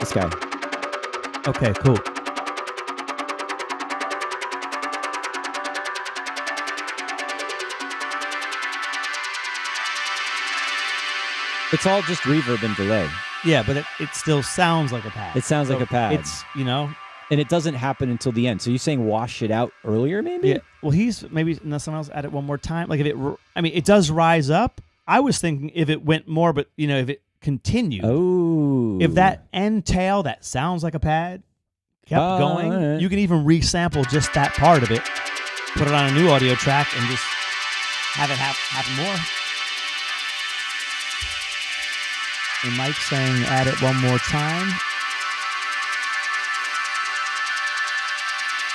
This guy. Okay, cool. It's all just reverb and delay. Yeah, but it still sounds like a pad. It sounds like a pad. It's, And it doesn't happen until the end. So you're saying wash it out earlier, maybe? Yeah. Well, maybe someone else add it one more time. Like it does rise up. I was thinking if it went more, but if it continued. Oh. If that end tail that sounds like a pad kept going. Right. You can even resample just that part of it, put it on a new audio track, and just have it happen more. And Mike's saying, add it one more time.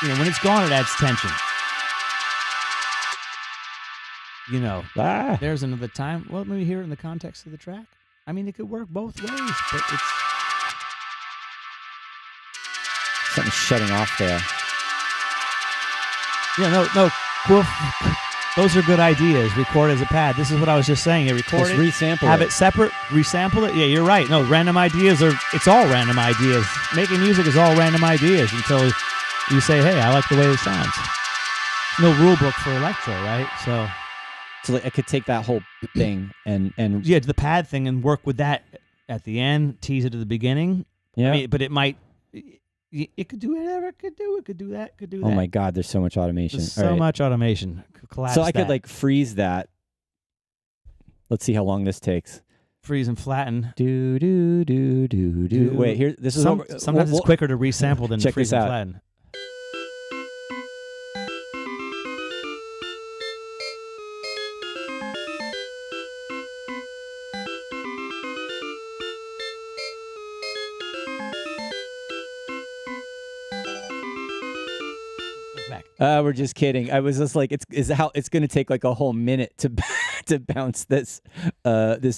You know, when it's gone, it adds tension. You know, there's another time. Well, maybe hear it in the context of the track. I mean, it could work both ways, but it's... Something's shutting off there. Yeah, no. Cool. Those are good ideas. Record as a pad. This is what I was just saying. You record it, resample have it separate, resample it. Yeah, you're right. No, random ideas it's all random ideas. Making music is all random ideas until you say, hey, I like the way it sounds. No rule book for electro, right? So like I could take that whole thing and yeah, the pad thing and work with that at the end, tease it at the beginning. Yeah. I mean, but it might... It could do whatever it could do. It could do that. Could do that. Oh my God, there's so much automation. There's so much automation. Collapse so I could that. like freeze that. Let's see how long this takes. Freeze and flatten. Do do do do do. Wait, here. This is sometimes it's quicker to resample than to check freeze this and out. flatten. We're just kidding. I was just like, it's going to take like a whole minute to to bounce this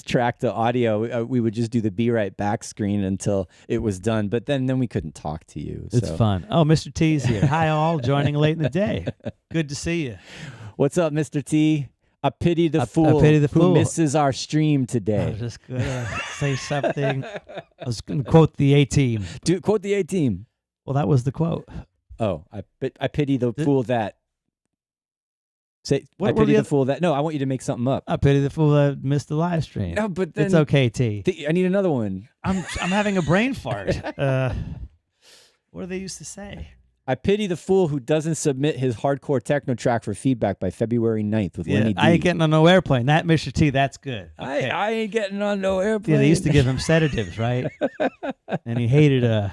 track to audio. We would just do the be right back screen until it was done, but then we couldn't talk to you. It's fun. Oh, Mr. T's here. Hi all, joining late in the day. Good to see you. What's up, Mr. T? I pity the fool who misses our stream today. I was just gonna say something. I was gonna quote the A-Team. Dude, quote the A-Team. Well, that was the quote. Oh, I pity the fool that. Say, I pity the fool that. No, I want you to make something up. I pity the fool that missed the live stream. No, but then, it's okay, T. I need another one. I'm having a brain fart. What do they used to say? I pity the fool who doesn't submit his hardcore techno track for feedback by February 9th with Lenny D. I ain't getting on no airplane. That Mr. T, that's good. Okay. I ain't getting on no airplane. Yeah, they used to give him sedatives, right? And he hated it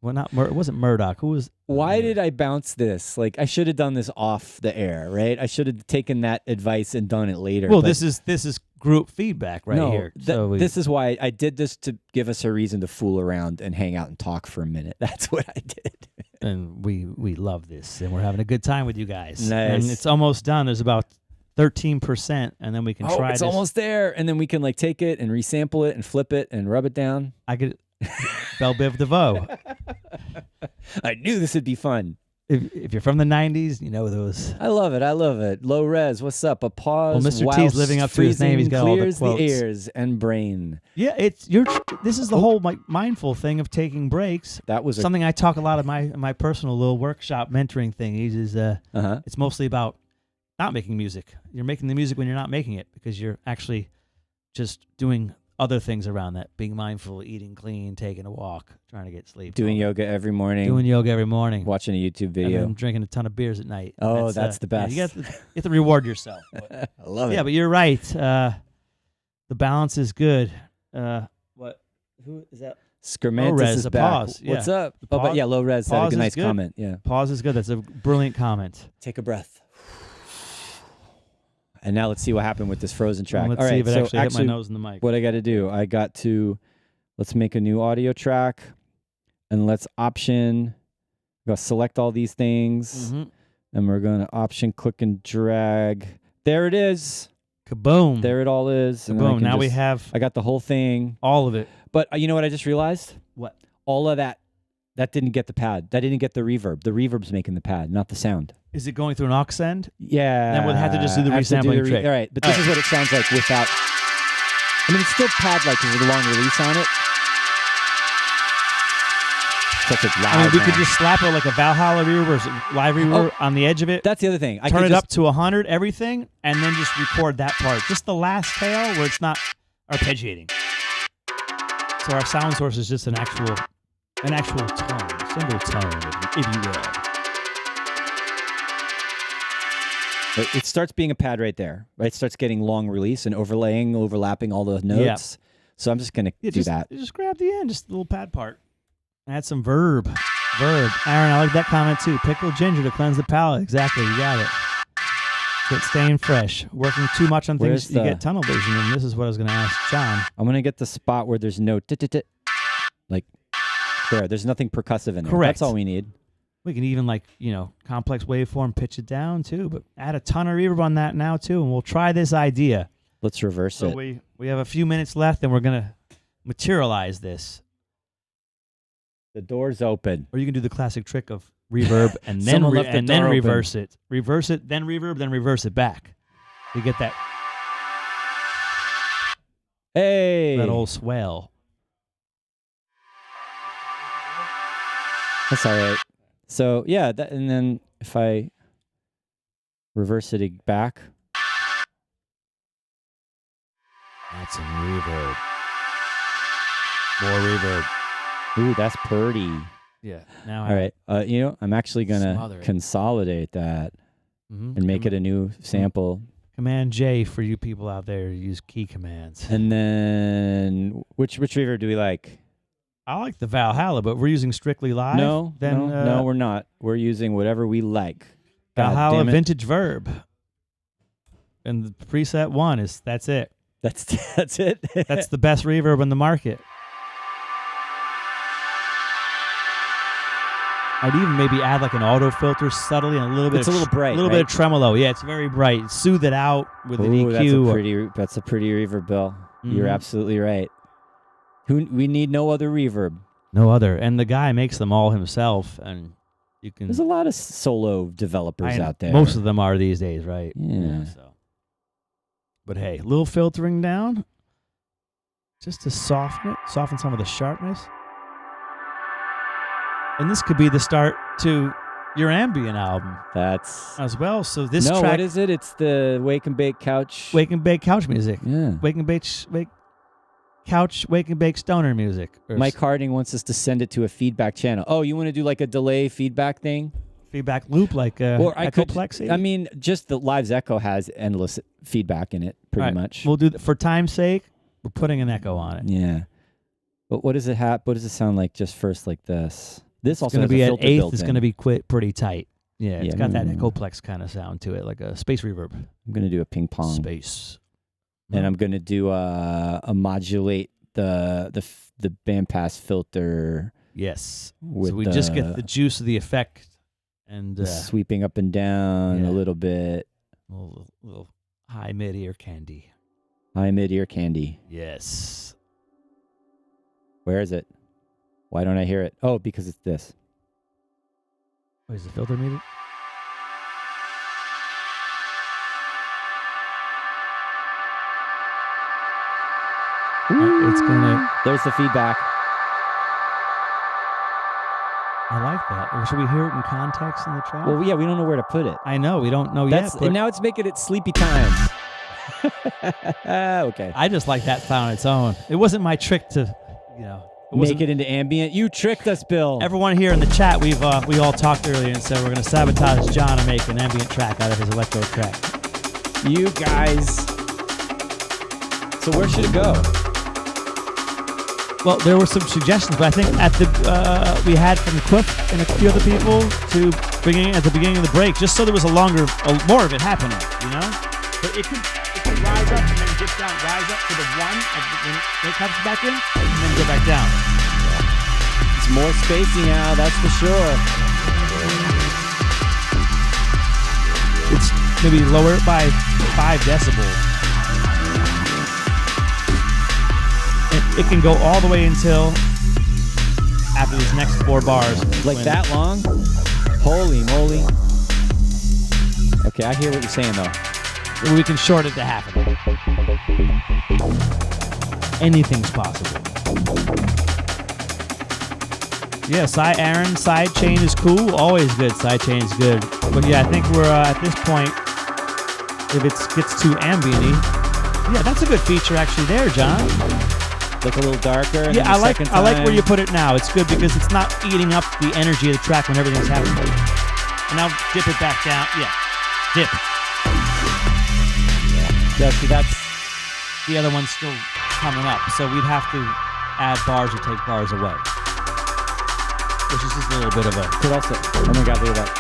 wasn't Murdoch. Who was? Why did I bounce this? Like I should have done this off the air, right? I should have taken that advice and done it later. Well, this is group feedback here. This is why I did this, to give us a reason to fool around and hang out and talk for a minute. That's what I did. And we love this, and we're having a good time with you guys. Nice. And it's almost done. There's about 13%, and then we can try. It's almost there, and then we can like take it and resample it and flip it and rub it down. I could. Belle Biv DeVoe. I knew this would be fun. If you're from the 90s, you know those. I love it. Low res, what's up? A pause. Well, Mr. T's living up to his name. He's got all the quotes. Clears the ears and brain. Yeah, this is the whole mindful thing of taking breaks. That was something I talk a lot of my personal little workshop mentoring thing. It's mostly about not making music. You're making the music when you're not making it, because you're actually just doing other things around that, being mindful, eating clean, taking a walk, trying to get sleep. Doing yoga every morning. Watching a YouTube video. And drinking a ton of beers at night. Oh, that's the best. You have to reward yourself. I love it. Yeah, but you're right. The balance is good. What? Who is that? Skermantis is back. Pause. What's up? But yeah, low res had a nice comment. Yeah. Pause is good. That's a brilliant comment. Take a breath. And now let's see what happened with this frozen track. Let's see if it actually hit my nose in the mic. What I got to do, let's make a new audio track, and let's option. We're going to select all these things, and we're going to option, click, and drag. There it is. Kaboom. There it all is. Kaboom. Now I got the whole thing. All of it. But you know what I just realized? What? All of that didn't get the pad. That didn't get the reverb. The reverb's making the pad, not the sound. Is it going through an aux send? Yeah. Then we'll have to just do the resampling trick. All right, but this is what it sounds like without. I mean, it's still pad-like because of the long release on it. Such a loud. I mean, we could just slap it like a Valhalla reverb or live reverb on the edge of it. That's the other thing. Turn it up to 100, everything, and then just record that part. Just the last tail where it's not arpeggiating. So our sound source is just an actual tone, single tone, if you will. It starts being a pad right there, right? It starts getting long release and overlapping all the notes. Yeah. So I'm just going to do that. Just grab the end, just the little pad part. Add some verb Verb. Aaron, I like that comment too. Pickled ginger to cleanse the palate. Exactly, you got it. Get staying fresh. Working too much on things, you get tunnel vision, and this is what I was going to ask John. I'm going to get the spot where there's no like there. There's nothing percussive in there. Correct. That's all we need. We can even complex waveform, pitch it down too, but add a ton of reverb on that now too, and we'll try this idea. Let's reverse it. So we have a few minutes left, and we're going to materialize this. The door's open. Or you can do the classic trick of reverb and then reverse it. Reverse it, then reverb, then reverse it back. You get that. Hey. That old swell. That's all right. So yeah, and then if I reverse it back. That's some reverb. More reverb. Ooh, that's pretty. Yeah. Now all right. I'm actually gonna consolidate that and make it a new sample. Command J for you people out there who use key commands. And then which reverb do we like? I like the Valhalla, but we're using strictly live. No, we're not. We're using whatever we like. Valhalla vintage verb. And the preset 1 is that's it. That's it. That's the best reverb on the market. I'd even maybe add like an auto filter subtly and a little bit. It's a little bright. A little bit of tremolo. Yeah, it's very bright. Soothe it out with an EQ. That's a pretty reverb, Bill. You're absolutely right. We need no other reverb. No other. And the guy makes them all himself, and you can. There's a lot of solo developers out there. Most of them are these days, right? Yeah. But hey, a little filtering down, just to soften some of the sharpness. And this could be the start to your ambient album. That's as well. So this track. What is it? It's the Wake and Bake couch. Wake and Bake couch music. Yeah. Wake and Bake stoner music. Mike Harding wants us to send it to a feedback channel. Oh, you want to do like a delay feedback thing? Feedback loop like Echoplex? I mean, just the Live's Echo has endless feedback in it, pretty much. We'll do for time's sake. We're putting an echo on it. Yeah. But what does it have? What does it sound like just first like this? This it's also going to be at eighth. It's going to be pretty tight. Yeah, it's got that Echoplex kind of sound to it, like a space reverb. I'm going to do a ping pong space, and I'm going to do a modulate the bandpass filter. Yes, so we just get the juice of the effect and sweeping up and down a little bit. A little high mid ear candy. High mid ear candy. Yes. Where is it? Why don't I hear it? Oh, because it's this. Oh, is the filter muted? It's gonna. There's the feedback. I like that. Or should we hear it in context in the track? Well, yeah, we don't know where to put it. I know we don't know yet. And now it's making it sleepy time. Okay. I just like that sound on its own. It wasn't my trick to, make it into ambient. You tricked us, Bill. Everyone here in the chat, we all talked earlier and said we're going to sabotage John and make an ambient track out of his electro track. You guys. So where should it go? Well, there were some suggestions, but I think we had from Cliff and a few other people to bringing at the beginning of the break, just so there was more of it happening, But it could rise up and then dip down, rise up to the one, when it comes back in, and then go back down. It's more spacey now, that's for sure. It's maybe lower it by 5 decibels. It can go all the way until after these next 4 bars. Like that long? Holy moly. Okay, I hear what you're saying, though. We can short it to half of it. Anything's possible. Yeah, Aaron, sidechain is cool. Always good. Sidechain is good. But yeah, I think we're at this point, if it gets too ambient-y, yeah, that's a good feature actually there, John. Like a little darker. Yeah, I like where you put it now. It's good because it's not eating up the energy of the track when everything's happening. And now dip it back down. Yeah, dip. Yeah, see, that's the other one's still coming up, so we'd have to add bars or take bars away. which is just a little bit of a. Could also. Oh my God! Look at that.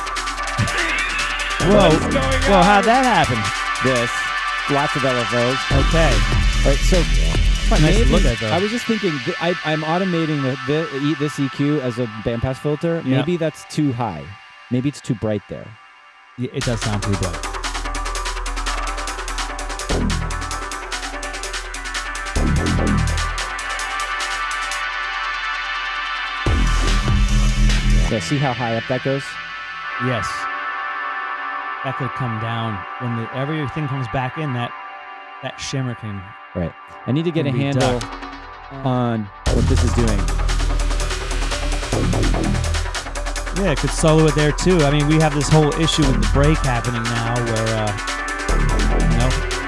Whoa, how'd that happen? This. Lots of LFOs. Okay. All right, so Nice maybe, to look at, though. I was just thinking, I'm automating this EQ as a bandpass filter. Yeah. Maybe that's too high. Maybe it's too bright there. Yeah, it does sound pretty bright. Yeah, see how high up that goes? Yes. That could come down when everything comes back in. That shimmer can. Right. I need to get a Can be handle on what this is doing. Yeah, it could solo it there too. I mean, we have this whole issue with the break happening now, where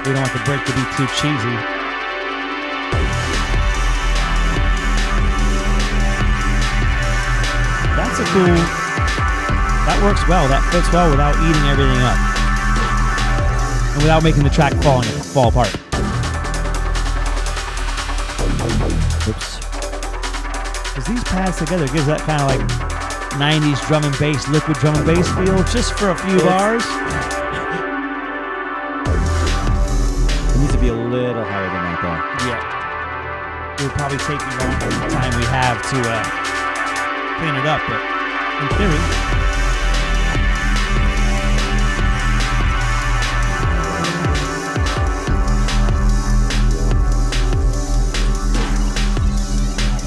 we don't want the break to be too cheesy. That's a cool. That works well. That fits well without eating everything up, and without making the track fall apart. Oops. Because these pads together gives that kind of like 90s drum and bass, liquid drum and bass feel just for a few bars. It needs to be a little higher than that, though. Yeah. It would probably take you longer than the time we have to clean it up, but in theory.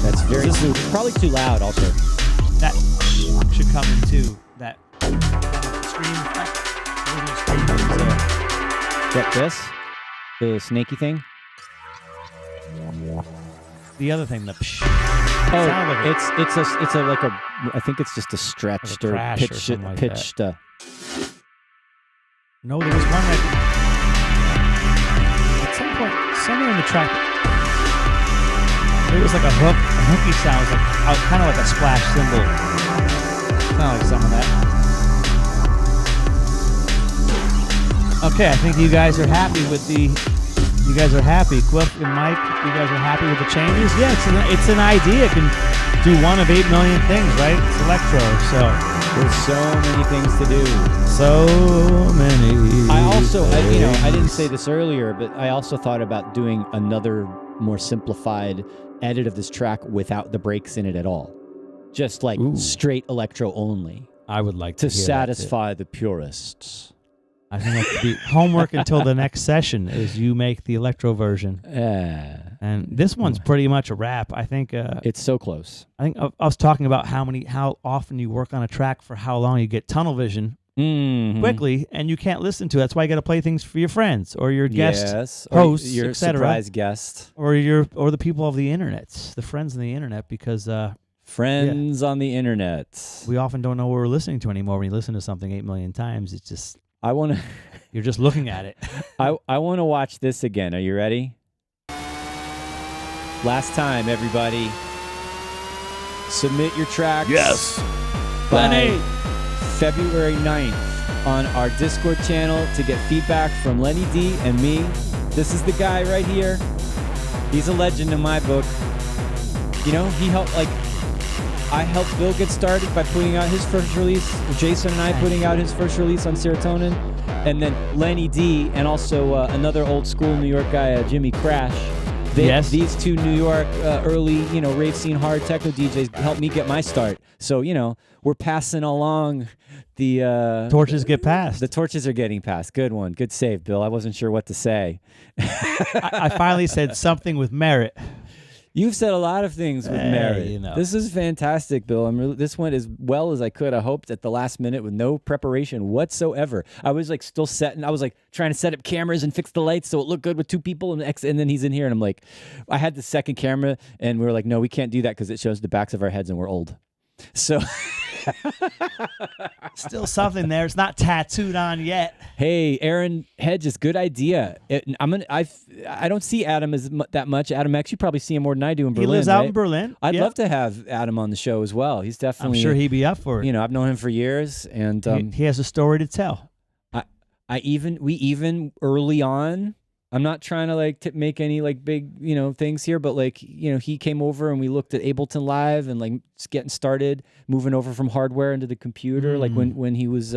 That's very smooth. It's probably too loud, also. That should come into that scream effect. Get this? The snaky thing? The other thing, the psh. Oh, Sound like it's a like a. I think it's just a stretched Like a or crash or pitched. something like pitched. No, there was one that at some point, somewhere in the track, it was like a hooky sound, it was like kind of like a splash cymbal. Kind of like some of that. Okay, I think you guys are happy with the. You guys are happy, Cliff and Mike. You guys are happy with the changes? Yeah, it's an idea. It can do one of 8 million things, right? It's Electro, so There's so many things to do. so many. I also, I things. didn't say this earlier, but I also thought about doing another more simplified edit of this track without the breaks in it at all. Just like straight electro only. I would like To hear that, too. satisfy the purists. I think that could be homework until the next session is you make the electro version. And this one's pretty much a wrap. I think It's so close. I was talking about how often you work on a track for how long. You get tunnel vision quickly, and you can't listen to it. That's why you got to play things for your friends or your guest hosts, your etc., surprise guest, or the people of the internet, the friends on the internet, because friends on the internet. we often don't know what we're listening to anymore. When you listen to something 8 million times, it's just I want to. you're just looking at it. I want to watch this again. Are you ready? Last time, everybody. Submit your tracks. Yes. By February 9th on our Discord channel to get feedback from Lenny D and me. This is the guy right here. He's a legend in my book. You know, I helped Bill get started by putting out his first release. Jason and I putting out his first release on Serotonin. And then Lenny D and also another old school New York guy, Jimmy Crash. These two New York early, rave scene hard techno DJs helped me get my start. So, we're passing along the... Torches get passed. The torches are getting passed. Good one. Good save, Bill. I wasn't sure what to say. I finally said something with merit. You've said a lot of things with merit. This is fantastic, Bill. This went as well as I could. I hoped at the last minute with no preparation whatsoever. I was still setting. I was trying to set up cameras and fix the lights so it looked good with two people. And then he's in here, and I'm like, I had the second camera, and we were like, no, we can't do that because it shows the backs of our heads, and we're old. So. Still something there. It's not tattooed on yet. Hey, Aaron Hedges, good idea. I don't see Adam that much. Adam X, you probably see him more than I do in Berlin. He lives out in Berlin. I'd love to have Adam on the show as well. He's definitely. I'm sure he'd be up for it. I've known him for years, and he has a story to tell. we even early on I'm not trying to like make any like big, things here, but like, he came over and we looked at Ableton Live and like just getting started, moving over from hardware into the computer, like when he was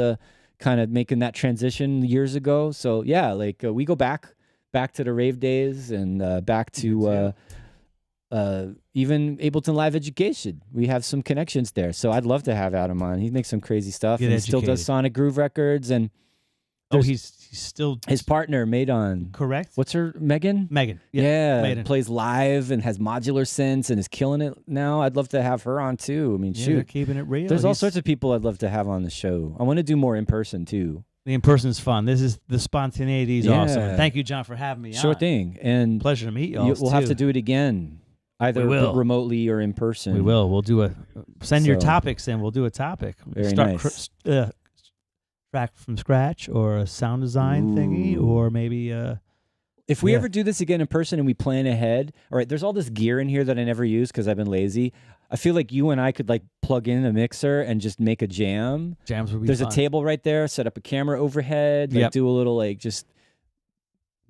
kind of making that transition years ago. So yeah, like we go back to the rave days and back to even Ableton Live Education. We have some connections there. So I'd love to have Adam on. He makes some crazy stuff. And he still does Sonic Groove Records and he's still his partner Maidon. Correct. What's her Megan? Megan. Yeah. Maiden. Plays live and has modular synths and is killing it now. I'd love to have her on too. I mean, they're shoot. keeping it real. There's all sorts of people I'd love to have on the show. I want to do more in person too. The in-person's fun. This is the spontaneity is awesome. And thank you, John, for having me Sure on. thing. And pleasure to meet you all. We'll have to do it again, either remotely or in person. We will. We'll do send your topics and we'll do a topic. Very nice. Track from scratch or a sound design thingy or maybe if we ever do this again in person and we plan ahead, all right, there's all this gear in here that I never use because I've been lazy. I feel like you and I could like plug in a mixer and just make a jam. Jams would be There's fun. a table right there, set up a camera overhead, like do a little like just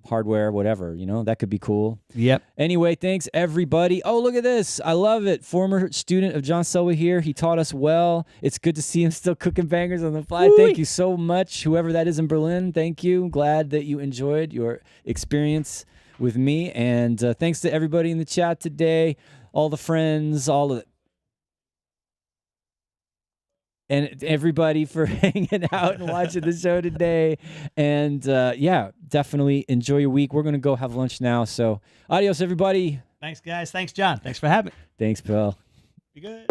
hardware, whatever, that could be cool. Yep. Anyway, thanks everybody. Oh, look at this. I love it. Former student of John Selway here. He taught us well. It's good to see him still cooking bangers on the fly. Woo-wee. Thank you so much. Whoever that is in Berlin, thank you. Glad that you enjoyed your experience with me. And thanks to everybody in the chat today, all the friends, all of the and everybody for hanging out and watching the show today. And definitely enjoy your week. We're going to go have lunch now. So adios, everybody. Thanks, guys. Thanks, John. Thanks for having me. Thanks, Bill. Be good.